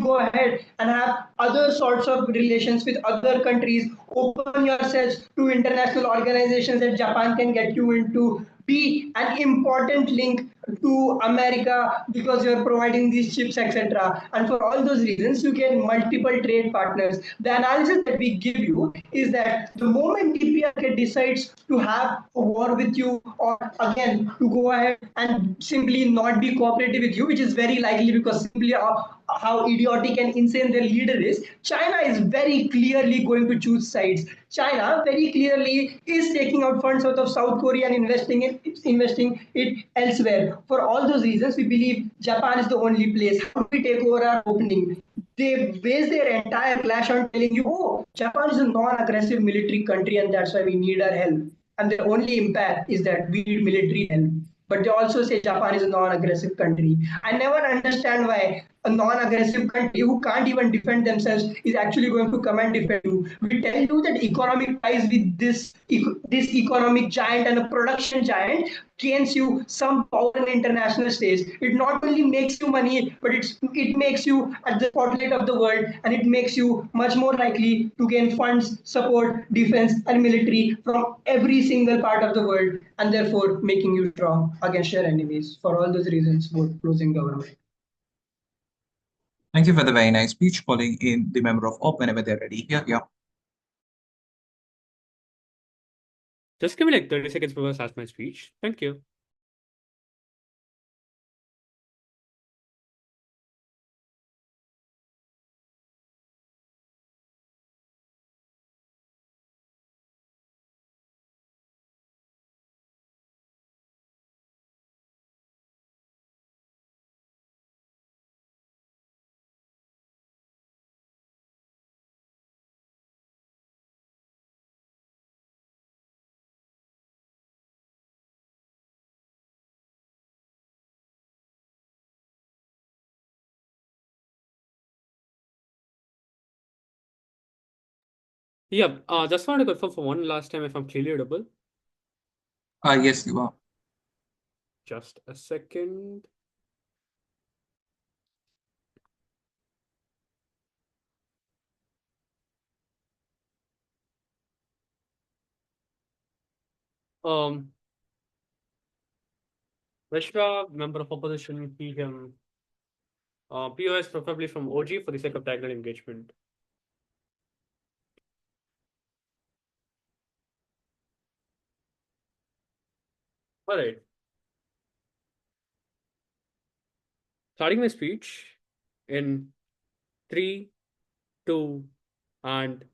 go ahead and have other sorts of relations with other countries, open yourselves to international organizations that Japan can get you into, be an important link to America because you're providing these chips, etc. And for all those reasons, you get multiple trade partners. The analysis that we give you is that the moment DPRK decides to have a war with you, or again to go ahead and simply not be cooperative with you, which is very likely because simply how idiotic and insane their leader is, China is very clearly going to choose sides. China very clearly is taking out funds out of South Korea and investing it elsewhere. For all those reasons, we believe Japan is the only place. How do we take over our opening? They base their entire clash on telling you, oh, Japan is a non-aggressive military country and that's why we need our help. And the only impact is that we need military help. But they also say Japan is a non-aggressive country. I never understand why a non-aggressive country who can't even defend themselves is actually going to come and defend you. We tell you that economic ties with this economic giant and a production giant gains you some power in the international stage. It not only makes you money, but it makes you at the spotlight of the world, and it makes you much more likely to gain funds, support, defense, and military from every single part of the world, and therefore making you strong against your enemies. For all those reasons, vote closing government. Thank you for the very nice speech, calling in the member of OP whenever they're ready. Yeah. Just give me like 30 seconds before I start my speech. Thank you. Yeah, just want to confirm for one last time if I'm clearly audible. Yes, you are. Just a second. Um, Vishwa, member of opposition, he, him. POS preferably from OG for the sake of diagonal engagement. All right. Starting my speech in 3, 2, and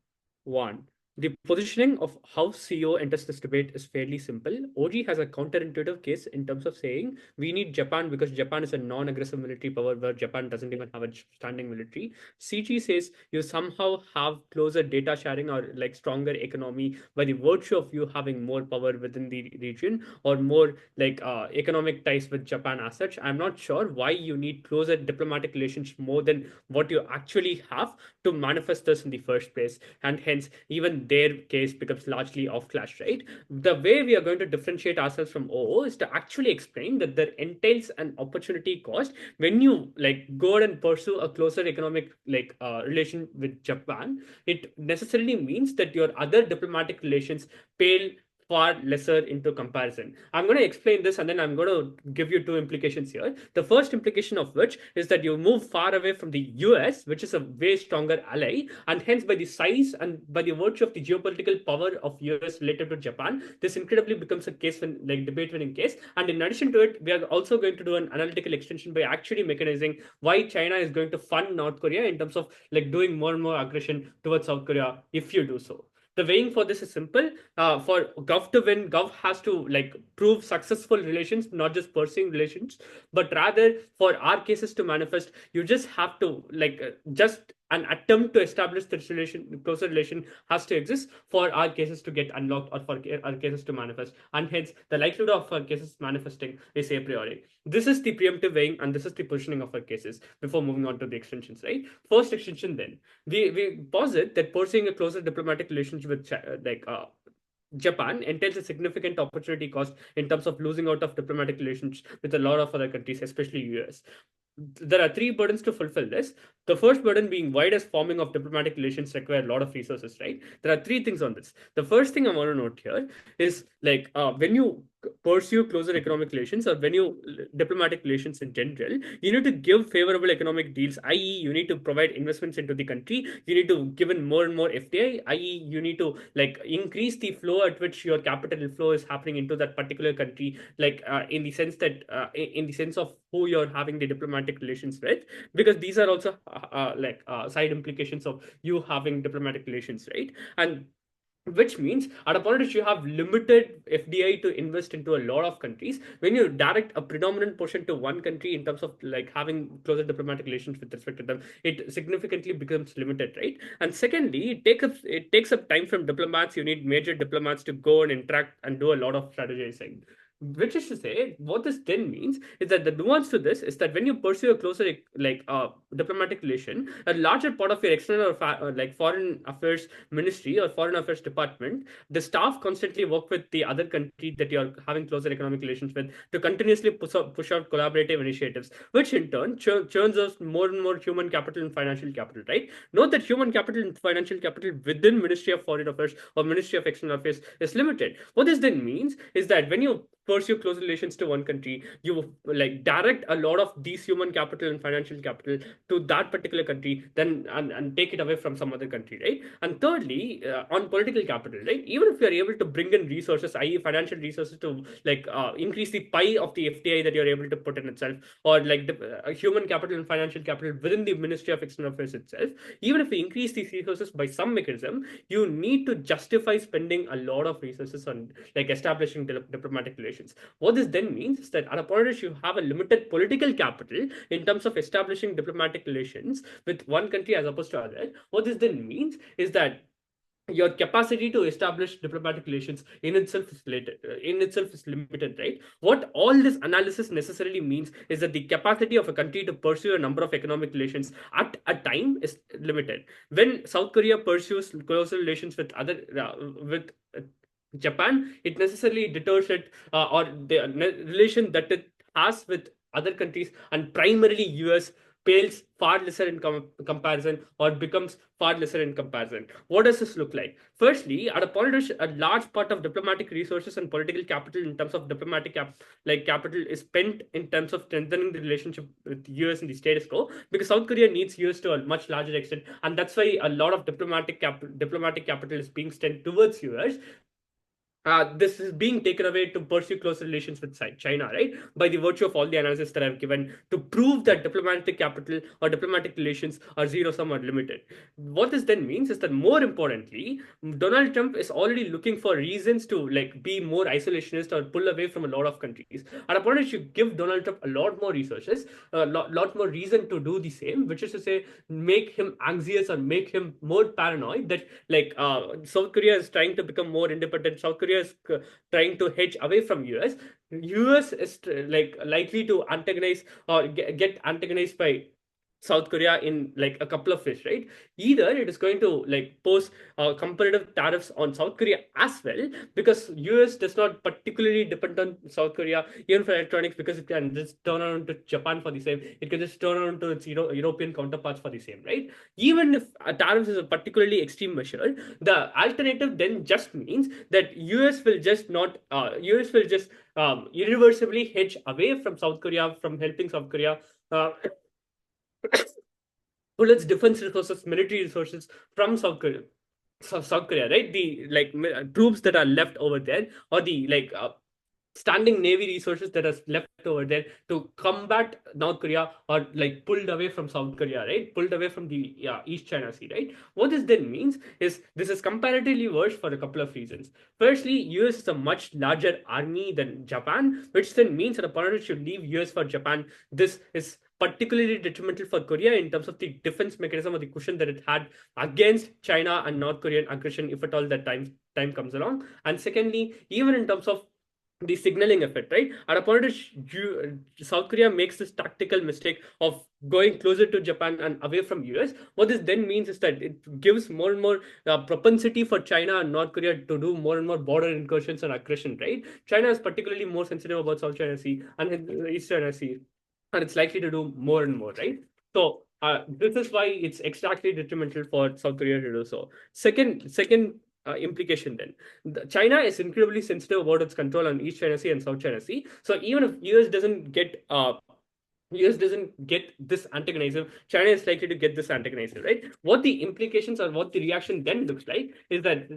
1. The positioning of how CEO enters this debate is fairly simple. OG has a counterintuitive case in terms of saying we need Japan because Japan is a non-aggressive military power where Japan doesn't even have a standing military. CG says you somehow have closer data sharing or like stronger economy by the virtue of you having more power within the region or more like economic ties with Japan as such. I'm not sure why you need closer diplomatic relations more than what you actually have to manifest this in the first place, and hence even their case becomes largely off clash, right? The way we are going to differentiate ourselves from OO is to actually explain that there entails an opportunity cost when you like go and pursue a closer economic like relation with Japan. It necessarily means that your other diplomatic relations pale far lesser into comparison. I'm going to explain this and then I'm going to give you two implications here. The first implication of which is that you move far away from the US, which is a way stronger ally, and hence by the size and by the virtue of the geopolitical power of US related to Japan, this incredibly becomes a case when like debate winning case. And in addition to it, we are also going to do an analytical extension by actually mechanizing why China is going to fund North Korea in terms of like doing more and more aggression towards South Korea if you do so. The weighing for this is simple. For Gov to win, Gov has to like prove successful relations, not just pursuing relations, but rather for our cases to manifest, you just have to like just an attempt to establish this relation, closer relation has to exist for our cases to get unlocked or for our cases to manifest, and hence the likelihood of our cases manifesting is a priori. This is the preemptive weighing, and this is the positioning of our cases before moving on to the extensions. Right, first extension then we posit that pursuing a closer diplomatic relationship with Japan entails a significant opportunity cost in terms of losing out of diplomatic relations with a lot of other countries, especially US. There are three burdens to fulfill this. The first burden being why does forming of diplomatic relations require a lot of resources, right? There are three things on this. The first thing I want to note here is like when you pursue closer economic relations or when you diplomatic relations in general, you need to give favorable economic deals, i.e., you need to provide investments into the country, you need to give in more and more FDI, i.e., you need to like increase the flow at which your capital flow is happening into that particular country, like in the sense that in the sense of who you're having the diplomatic relations with, because these are also side implications of you having diplomatic relations, right? And which means at a point which you have limited FDI to invest into a lot of countries, when you direct a predominant portion to one country in terms of like having closer diplomatic relations with respect to them, it significantly becomes limited, right? And secondly, it takes up time from diplomats. You need major diplomats to go and interact and do a lot of strategizing. Which is to say, what this then means is that the nuance to this is that when you pursue a closer diplomatic relation, a larger part of your external like foreign affairs ministry or foreign affairs department, the staff constantly work with the other country that you're having closer economic relations with to continuously push out collaborative initiatives, which in turn churns out more and more human capital and financial capital, right? Note that human capital and financial capital within Ministry of Foreign Affairs or Ministry of External Affairs is limited. What this then means is that when you pursue close relations to one country, you like direct a lot of these human capital and financial capital to that particular country, then and take it away from some other country, right? And thirdly, on political capital, right? Even if you are able to bring in resources, i.e., financial resources to like increase the pie of the FDI that you're able to put in itself, or like the human capital and financial capital within the Ministry of External Affairs itself, even if you increase these resources by some mechanism, you need to justify spending a lot of resources on like establishing diplomatic relations. What this then means is that at a point where you have a limited political capital in terms of establishing diplomatic relations with one country as opposed to other, what this then means is that your capacity to establish diplomatic relations in itself is limited, right? What all this analysis necessarily means is that the capacity of a country to pursue a number of economic relations at a time is limited. When South Korea pursues closer relations with with Japan, it necessarily deters it, or the relation that it has with other countries, and primarily US, pales far lesser in comparison, or becomes far lesser in comparison. What does this look like? Firstly, at a point, a large part of diplomatic resources and political capital in terms of diplomatic capital is spent in terms of strengthening the relationship with US and the status quo, because South Korea needs US to a much larger extent, and that's why a lot of diplomatic capital is being spent towards US. This is being taken away to pursue close relations with China, right? By the virtue of all the analysis that I've given to prove that diplomatic capital or diplomatic relations are zero sum or limited. What this then means is that, more importantly, Donald Trump is already looking for reasons to like be more isolationist or pull away from a lot of countries. Our opponent should give Donald Trump a lot more resources, a lot more reason to do the same, which is to say, make him anxious or make him more paranoid that South Korea is trying to become more independent. South Korea is trying to hedge away from US. US is likely to antagonize or get antagonized by South Korea in like a couple of ways, right? Either it is going to like pose comparative tariffs on South Korea as well, because US does not particularly depend on South Korea even for electronics, because it can just turn around to Japan for the same. It can just turn around to its European counterparts for the same, right? Even if tariffs is a particularly extreme measure, the alternative then just means that US will just not US will just irreversibly hedge away from South Korea, from helping South Korea. Uh, Pull its defense resources, military resources from South Korea, right? The troops that are left over there, or the standing navy resources that are left over there to combat North Korea, or like pulled away from South Korea, right? Pulled away from the East China Sea, right? What this then means is this is comparatively worse for a couple of reasons. Firstly, US is a much larger army than Japan, which then means that a partner should leave US for Japan. This is particularly detrimental for Korea in terms of the defense mechanism or the cushion that it had against China and North Korean aggression, if at all that time comes along. And secondly, even in terms of the signaling effect, right? At a point, South Korea makes this tactical mistake of going closer to Japan and away from US. What this then means is that it gives more and more propensity for China and North Korea to do more and more border incursions and aggression, right? China is particularly more sensitive about South China Sea and East China Sea, and it's likely to do more and more, right? So this is why it's exactly detrimental for South Korea to do so. Second implication then, China is incredibly sensitive about its control on East China Sea and South China Sea. So even if US doesn't get this antagonism, China is likely to get this antagonism, right? What the implications or what the reaction then looks like is that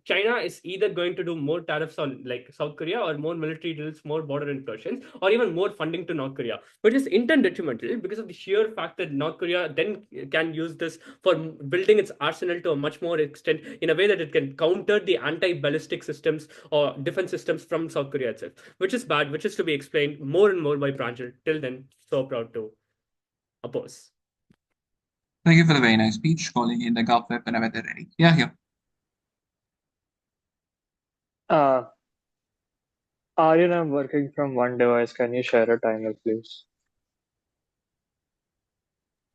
China is either going to do more tariffs on like South Korea, or more military drills, more border incursions, or even more funding to North Korea, which is intent detrimental because of the sheer fact that North Korea then can use this for building its arsenal to a much more extent, in a way that it can counter the anti-ballistic systems or defense systems from South Korea itself, which is bad, which is to be explained more and more by Pranjal. Till then, so proud to oppose. Thank you for the very nice speech. Calling in the Gulf Web whenever they're ready. Yeah, here. Aryan, I'm working from one device. Can you share a timer, please?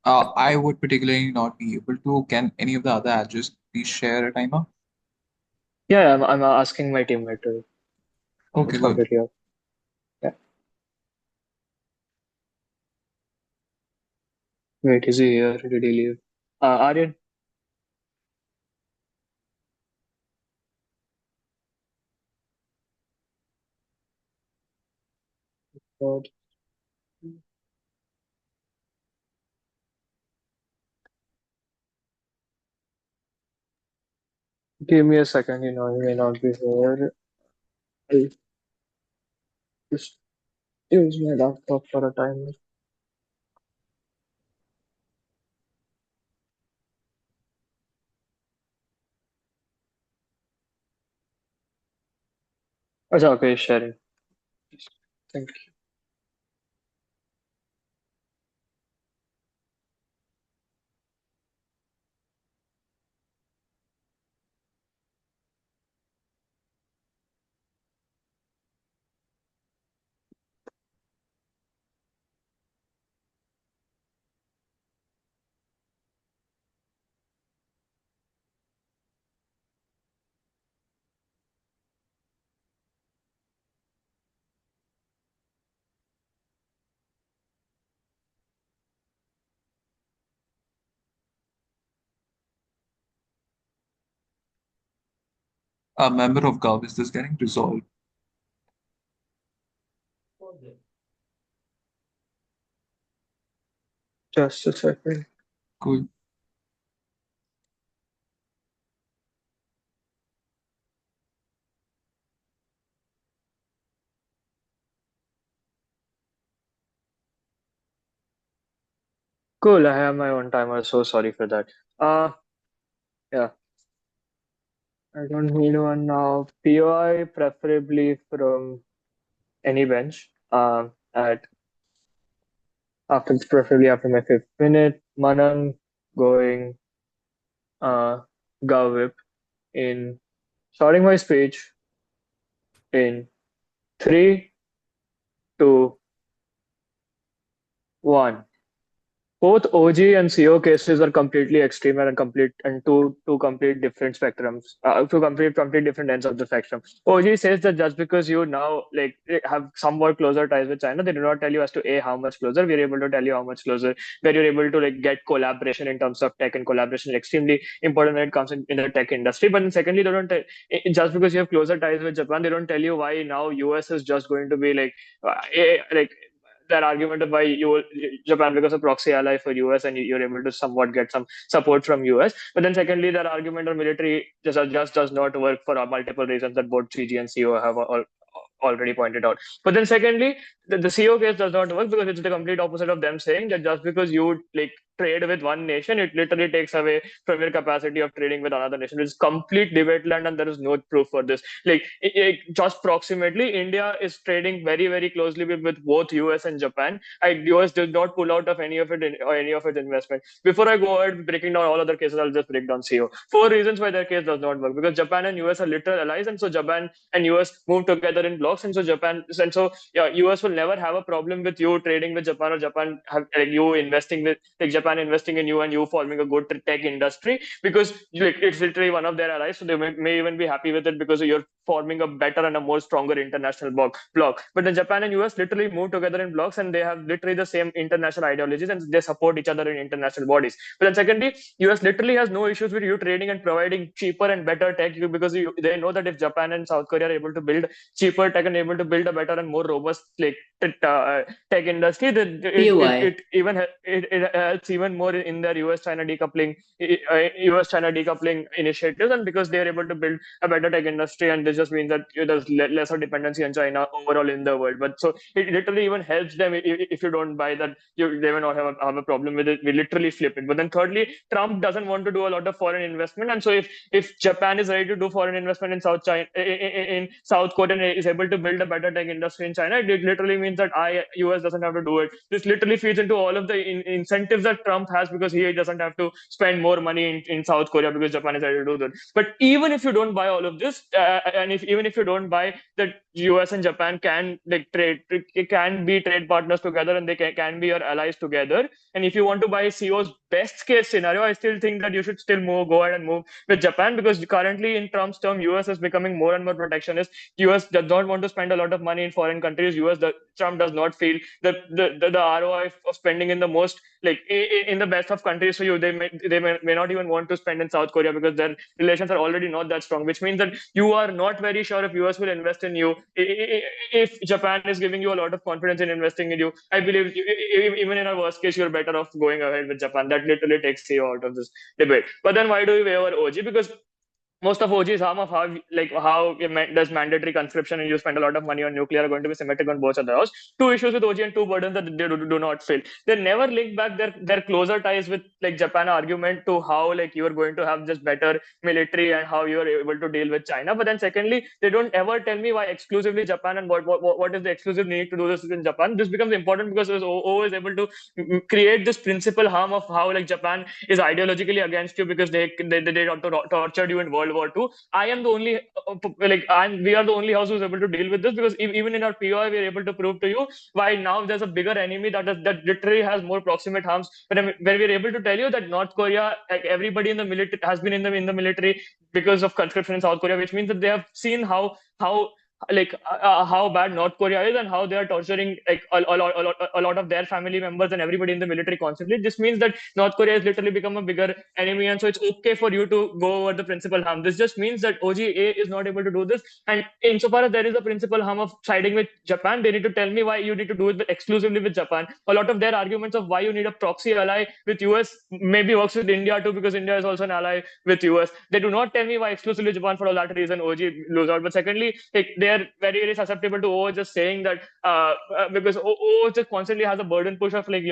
I would particularly not be able to. Can any of the other adjusters please share a timer? Yeah, I'm asking my teammate to. Okay, It's good. completely up. Yeah. Wait, is he here? Did he leave? Aryan? God. Give me a second, he may not be here. I'll just use my laptop for a timer. Okay, sharing. Thank you. A member of Gov, is this getting resolved? Just a second. Cool. Cool, I have my own timer, so sorry for that. Yeah, I don't need one now. POI preferably from any bench. At preferably after my 5th minute. Manan going Gov whip in starting my speech in 3, 2, 1. Both OG and CO cases are completely extreme and complete and two complete different spectrums, two complete different ends of the spectrum. OG says that just because you now like have somewhat closer ties with China, they do not tell you as to A, how much closer. We are able to tell you how much closer, where you're able to like get collaboration in terms of tech, and collaboration is extremely important when it comes in the tech industry. But then secondly, they don't just because you have closer ties with Japan, they don't tell you why now US is just going to be like like that argument of why Japan becomes a proxy ally for US, and you're able to somewhat get some support from US. But then secondly, that argument on military just does not work for multiple reasons that both CG and CO have already pointed out. But then secondly, the CO case does not work because it's the complete opposite of them saying that just because you like trade with one nation, it literally takes away from your capacity of trading with another nation. It's complete debate land, and there is no proof for this. Like just proximately, India is trading very closely with both US and Japan. US did not pull out of any of it or any of its investment. Before I go ahead breaking down all other cases, I'll just break down CO. 4 reasons why their case does not work: because Japan and US are literal allies, and so Japan and US move together in blocks, and so yeah, US will never have a problem with you trading with Japan, or Japan have like, you investing with like Japan investing in you and you forming a good tech industry, because like it's literally one of their allies, so they may even be happy with it because you're forming a better and a more stronger international bloc. But then Japan and US literally move together in blocks, and they have literally the same international ideologies, and they support each other in international bodies. But then secondly, US literally has no issues with you trading and providing cheaper and better tech, because they know that if Japan and South Korea are able to build cheaper tech and able to build a better and more robust like tech industry, that POI. it helps even more in their US-China decoupling US-China decoupling initiatives, and because they are able to build a better tech industry, and this just means that there's lesser dependency on China overall in the world. But so it literally even helps them if you don't buy that, they may not have a problem with it. We literally flip it. But then thirdly, Trump doesn't want to do a lot of foreign investment, and so if Japan is ready to do foreign investment in South China, in South Korea, and is able to build a better tech industry in China, it literally means that US doesn't have to do it. This literally feeds into all of the incentives that Trump has, because he doesn't have to spend more money in South Korea because Japan is ready to do that. But even if you don't buy all of this, and even if you don't buy that US and Japan can like can be trade partners together, and they can be your allies together, and if you want to buy CO's best case scenario, I still think that you should still go ahead and move with Japan, because currently in Trump's term, US is becoming more and more protectionist. US does not want to spend a lot of money in foreign countries. Trump does not feel the ROI of spending in the most like in the best of countries for you. They may not even want to spend in South Korea because their relations are already not that strong, which means that you are not very sure if US will invest in you. If Japan is giving you a lot of confidence in investing in you, I believe even in a worst case, you're better off going ahead with Japan. That literally takes you out of this debate. But then why do we waiver OG? Because most of OG's harm of how does mandatory conscription and you spend a lot of money on nuclear are going to be symmetric on both of those. Two issues with OG and two burdens that they do not fail. They never link back their closer ties with like Japan argument to how like you are going to have just better military and how you are able to deal with China. But then secondly, they don't ever tell me why exclusively Japan and what is the exclusive need to do this in Japan. This becomes important because O is able to create this principal harm of how like Japan is ideologically against you because they tortured you in World War II. I am the only we are the only house who's able to deal with this, because even in our POI we are able to prove to you why now there's a bigger enemy that literally has more proximate harms. Where we are able to tell you that North Korea, like everybody in the military has been in the military because of conscription in South Korea, which means that they have seen how how bad North Korea is and how they are torturing like a lot of their family members and everybody in the military constantly. This means that North Korea has literally become a bigger enemy, and so it's okay for you to go over the principal harm. This just means that OGA is not able to do this, and insofar as there is a principal harm of siding with Japan, they need to tell me why you need to do it exclusively with Japan. A lot of their arguments of why you need a proxy ally with US maybe works with India too, because India is also an ally with US. They do not tell me why exclusively Japan. For all that reason, OG lose out. But secondly, like they are very, very susceptible to O just saying that because O just constantly has a burden push of like,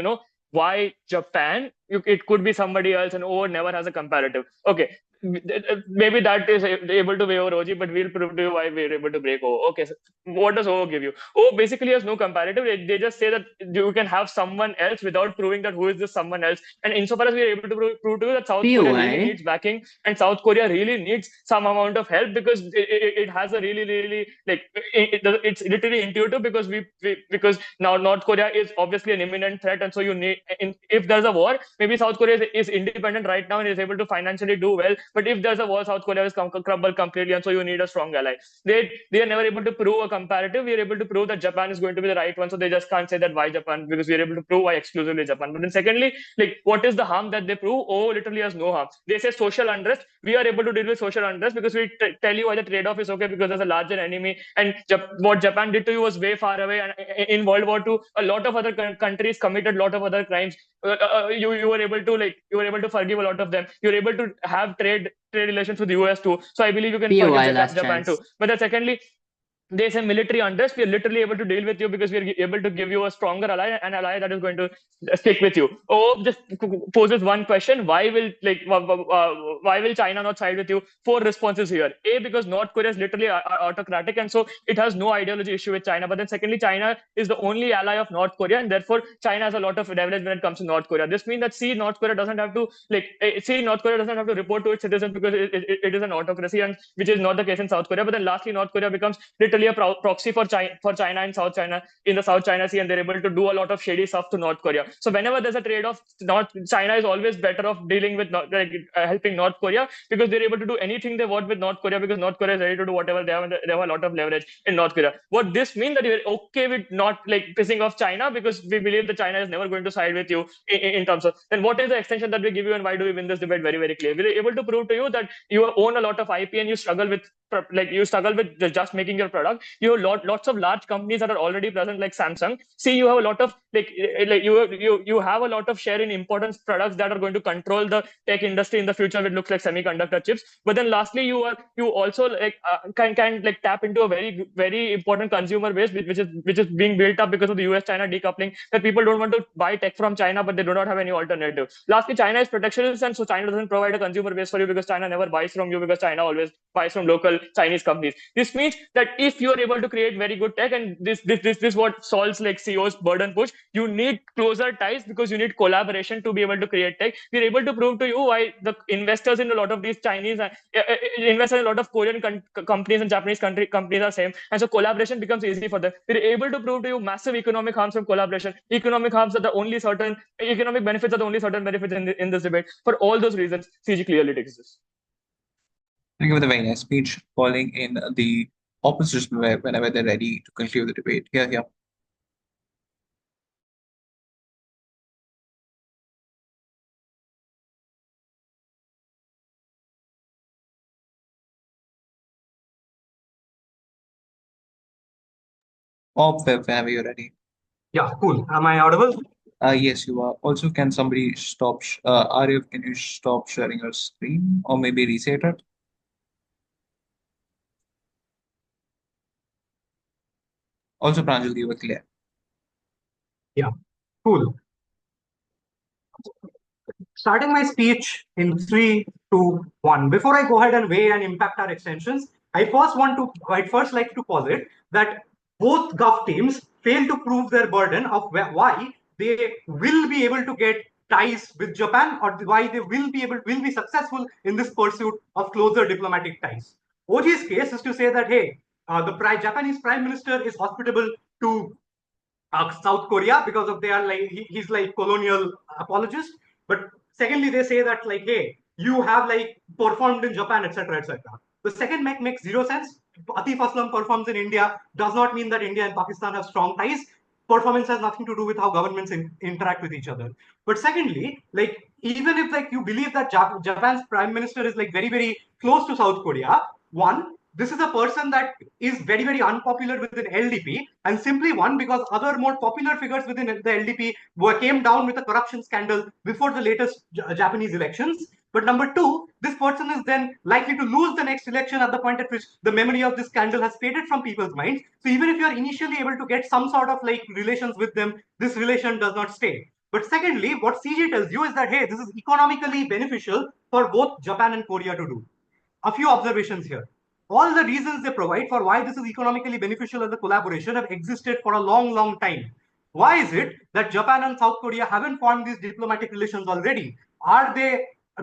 why Japan? It could be somebody else, and O never has a comparative. Okay, maybe that is able to weigh over OG, but we'll prove to you why we're able to break O. Okay, so what does O give you? O basically has no comparative. They just say that you can have someone else without proving that who is this someone else. And insofar as we're able to prove to you that South Korea really POI. needs backing, and South Korea really needs some amount of help, because it has a really, really like it's literally intuitive, because because now North Korea is obviously an imminent threat, and so you need, if there's a war, maybe South Korea is independent right now and is able to financially do well, but if there's a war, South Korea is crumble completely, and so you need a strong ally. They are never able to prove a comparative. We are able to prove that Japan is going to be the right one, so they just can't say that why Japan, because we are able to prove why exclusively Japan. But then secondly, like what is the harm that they prove? Oh, literally has no harm. They say social unrest. We are able to deal with social unrest because we tell you why the trade-off is okay, because there's a larger enemy, and what Japan did to you was way far away. And in World War II, a lot of other countries committed a lot of other crimes. You were able to forgive a lot of them. You're able to have trade relations with US too. So I believe you can POI, forgive last Japan too. chance. But then secondly, they say military unrest. We are literally able to deal with you because we are able to give you a stronger ally, an ally that is going to stick with you. Oh, just poses one question: why will China not side with you? Four responses here. A, because North Korea is literally autocratic, and so it has no ideology issue with China. But then secondly, China is the only ally of North Korea, and therefore China has a lot of leverage when it comes to North Korea. This means that North Korea doesn't have to North Korea doesn't have to report to its citizens because it is an autocracy, and which is not the case in South Korea. But then lastly, North Korea becomes literally a proxy for China and South China in the South China Sea, and they're able to do a lot of shady stuff to North Korea. So whenever there's a trade-off, China is always better off dealing with helping North Korea, because they're able to do anything they want with North Korea, because North Korea is ready to do whatever they have, and they have a lot of leverage in North Korea. What this means that you're okay with not pissing off China, because we believe that China is never going to side with you in terms of, then what is the extension that we give you, and why do we win this debate? Very, very clear. We're able to prove to you that you own a lot of IP and you struggle with just making your product. You have lots of large companies that are already present, like Samsung. See, you have a lot of you have a lot of share in important products that are going to control the tech industry in the future, which looks like semiconductor chips. But then lastly, you also can tap into a very, very important consumer base, which is being built up because of the US-China decoupling, that people don't want to buy tech from China, but they do not have any alternative. Lastly, China is protectionist, and so China doesn't provide a consumer base for you, because China never buys from you, because China always buys from local Chinese companies. This means that if you are able to create very good tech, and this what solves CEO's burden push, you need closer ties, because you need collaboration to be able to create tech. We're able to prove to you why the investors in a lot of these Chinese investors in a lot of Korean companies and Japanese companies are same, and so collaboration becomes easy for them. We're able to prove to you massive economic harms from collaboration. Economic benefits are the only certain benefits in this debate. For all those reasons, CG clearly takes this. Thank you for the very nice speech, calling in the opposition whenever they're ready to conclude the debate. Here. Whenever you're ready. Yeah, cool. Am I audible? Yes, you are. Also, can somebody stop? Arif, can you stop sharing your screen, or maybe reset it? Also, Pranjal, you were clear. Yeah, cool. Starting my speech in 3, 2, 1. Before I go ahead and weigh and impact our extensions, I'd first like to posit that both gov teams fail to prove their burden of why they will be able to get ties with Japan, or why they will be successful in this pursuit of closer diplomatic ties. OG's case is to say that, hey, the Japanese Prime Minister is hospitable to South Korea because of he's colonial apologist. But secondly, they say that hey, you have performed in Japan, etc., etc. The second mech makes zero sense. Atif Aslam performs in India does not mean that India and Pakistan have strong ties. Performance has nothing to do with how governments interact with each other. But secondly, like even if like you believe that Japan's prime minister is like very close to South Korea, one, this is a person that is very unpopular within LDP, and simply one because other more popular figures within the LDP came down with a corruption scandal before the latest Japanese elections. But number two, this person is then likely to lose the next election at the point at which the memory of this scandal has faded from people's minds. So even if you are initially able to get some sort of like relations with them, this relation does not stay. But secondly, what CG tells you is that, hey, this is economically beneficial for both Japan and Korea to do. A few observations here. All the reasons they provide for why this is economically beneficial as a collaboration have existed for a long time. Why is it that Japan and South Korea haven't formed these diplomatic relations already?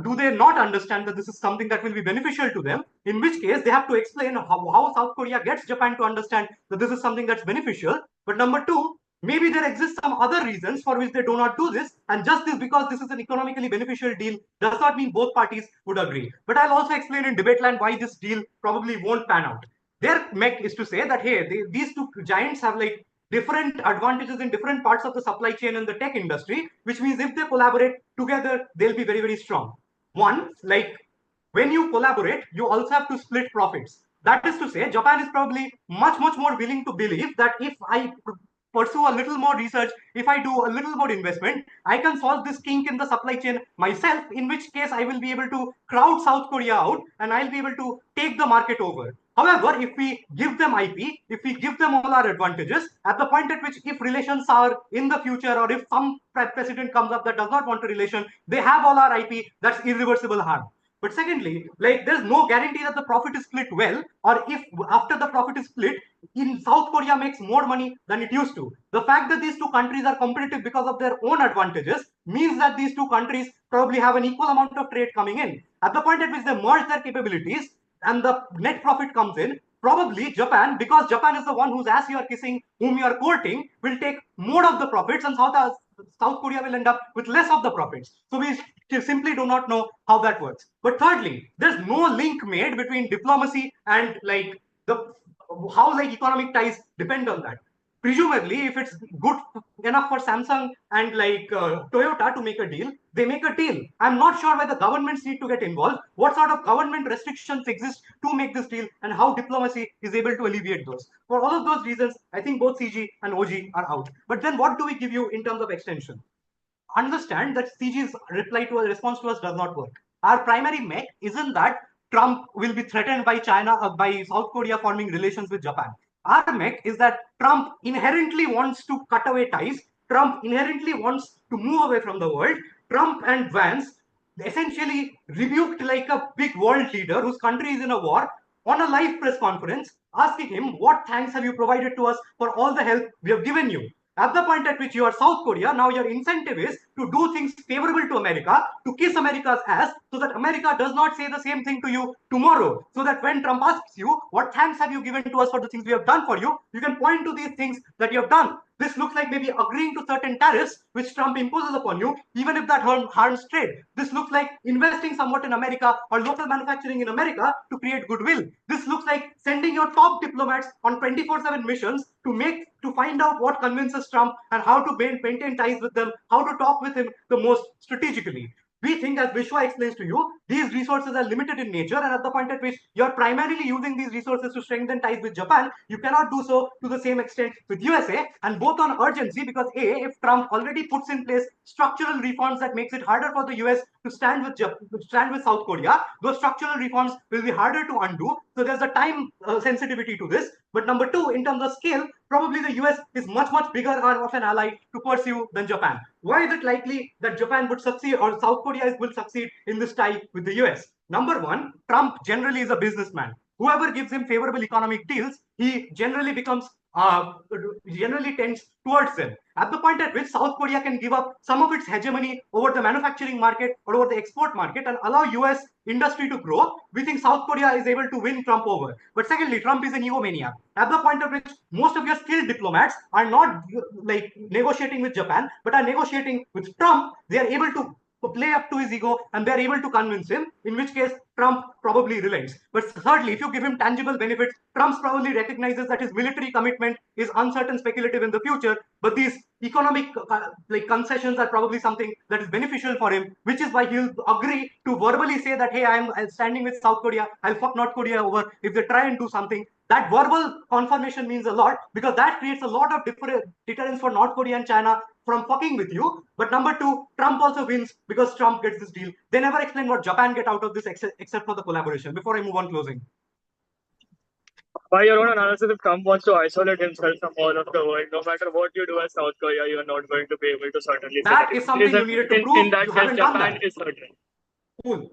Do they not understand that this is something that will be beneficial to them? In which case, they have to explain how South Korea gets Japan to understand that this is something that's beneficial. But number two, maybe there exists some other reasons for which they do not do this, and just this because this is an economically beneficial deal does not mean both parties would agree. But I'll also explain in debate land why this deal probably won't pan out. Their mech is to say that, hey, these two giants have like different advantages in different parts of the supply chain and the tech industry, which means if they collaborate together, they'll be very strong. One, like when you collaborate, you also have to split profits. That is to say, Japan is probably much more willing to believe that if I pursue a little more research, if I do a little more investment, I can solve this kink in the supply chain myself, in which case I will be able to crowd South Korea out and I'll be able to take the market over. However, if we give them IP, if we give them all our advantages, at the point at which if relations are in the future or if some president comes up that does not want a relation, they have all our IP, that's irreversible harm. But secondly, like there's no guarantee that the profit is split well, or if after the profit is split, in South Korea makes more money than it used to. The fact that these two countries are competitive because of their own advantages means that these two countries probably have an equal amount of trade coming in. At the point at which they merge their capabilities and the net profit comes in, probably Japan, because Japan is the one whose ass you are kissing, whom you are courting, will take more of the profits, and South Korea will end up with less of the profits. So we simply do not know how that works. But thirdly, there's no link made between diplomacy and like the how like economic ties depend on that. Presumably, if it's good enough for Samsung and like Toyota to make a deal, they make a deal. I'm not sure why the governments need to get involved, what sort of government restrictions exist to make this deal, and how diplomacy is able to alleviate those. For all of those reasons, I think both CG and OG are out. But then what do we give you in terms of extension? Understand that CG's response to us does not work. Our primary mech isn't that Trump will be threatened by China or by South Korea forming relations with Japan. Our mech is that Trump inherently wants to cut away ties. Trump inherently wants to move away from the world. Trump and Vance essentially rebuked like a big world leader whose country is in a war on a live press conference, asking him, what thanks have you provided to us for all the help we have given you? At the point at which you are South Korea, now your incentive is to do things favorable to America, to kiss America's ass, so that America does not say the same thing to you tomorrow. So that when Trump asks you, what thanks have you given to us for the things we have done for you, you can point to these things that you have done. This looks like maybe agreeing to certain tariffs which Trump imposes upon you, even if that harms trade. This looks like investing somewhat in America or local manufacturing in America to create goodwill. This looks like sending your top diplomats on 24/7 missions to find out what convinces Trump and how to maintain ties with them, how to talk with him the most strategically. We think, as Vishwa explains to you, these resources are limited in nature, and at the point at which you're primarily using these resources to strengthen ties with Japan, you cannot do so to the same extent with USA, and both on urgency, because A, if Trump already puts in place structural reforms that makes it harder for the US to stand with South Korea, those structural reforms will be harder to undo. So there's a time sensitivity to this. But number two, in terms of scale, probably the US is much bigger of an ally to pursue than Japan. Why is it likely that Japan would succeed or South Korea will succeed in this tie with the US? Number one, Trump generally is a businessman. Whoever gives him favorable economic deals, he generally tends towards them. At the point at which South Korea can give up some of its hegemony over the manufacturing market or over the export market and allow US industry to grow, we think South Korea is able to win Trump over. But secondly, Trump is an egomaniac. At the point at which most of your skilled diplomats are not like negotiating with Japan, but are negotiating with Trump, they are able to play up to his ego and they're able to convince him, in which case Trump probably relents. But thirdly, if you give him tangible benefits, Trump probably recognizes that his military commitment is uncertain, speculative in the future, but these economic concessions are probably something that is beneficial for him, which is why he'll agree to verbally say that, hey, I'm standing with South Korea, I'll fuck North Korea over if they try and do something. That verbal confirmation means a lot, because that creates a lot of deterrence for North Korea and China from fucking with you. But number two, Trump also wins because Trump gets this deal. They never explain what Japan get out of this except for the collaboration. Before I move on, closing. By your own analysis, if Trump wants to isolate himself from all of the world, no matter what you do as South Korea, you are not going to be able to certainly say That is something you needed to prove. In that You case, haven't done Japan that. is certain. Cool.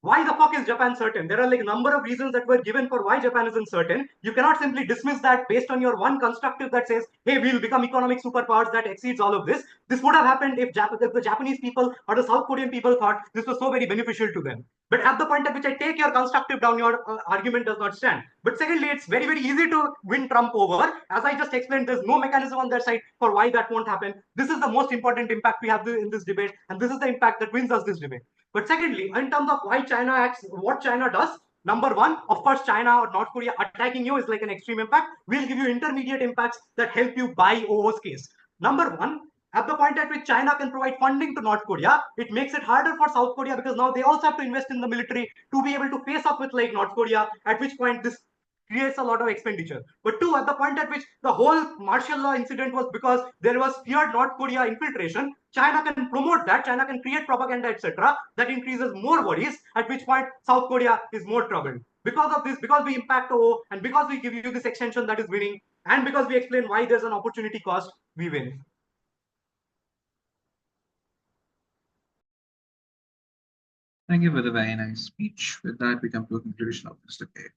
Why the fuck is Japan certain? There are like a number of reasons that were given for why Japan isn't certain. You cannot simply dismiss that based on your one constructive that says, hey, we'll become economic superpowers that exceeds all of this. This would have happened if the Japanese people or the South Korean people thought this was so very beneficial to them. But at the point at which I take your constructive down, your argument does not stand. But secondly, it's very, very easy to win Trump over. As I just explained, there's no mechanism on their side for why that won't happen. This is the most important impact we have in this debate, and this is the impact that wins us this debate. But secondly, in terms of why China acts, what China does, number one, of course, China or North Korea attacking you is like an extreme impact. We'll give you intermediate impacts that help you buy OO's case. Number one, at the point at which China can provide funding to North Korea, it makes it harder for South Korea because now they also have to invest in the military to be able to face up with like North Korea, at which point this creates a lot of expenditure. But two, at the point at which the whole martial law incident was because there was feared North Korea infiltration, China can promote that, China can create propaganda, etc. That increases more worries, at which point South Korea is more troubled. Because of this, because we impact O, and because we give you this extension that is winning, and because we explain why there's an opportunity cost, we win. Thank you for the very nice speech. With that, we come to a conclusion of this debate.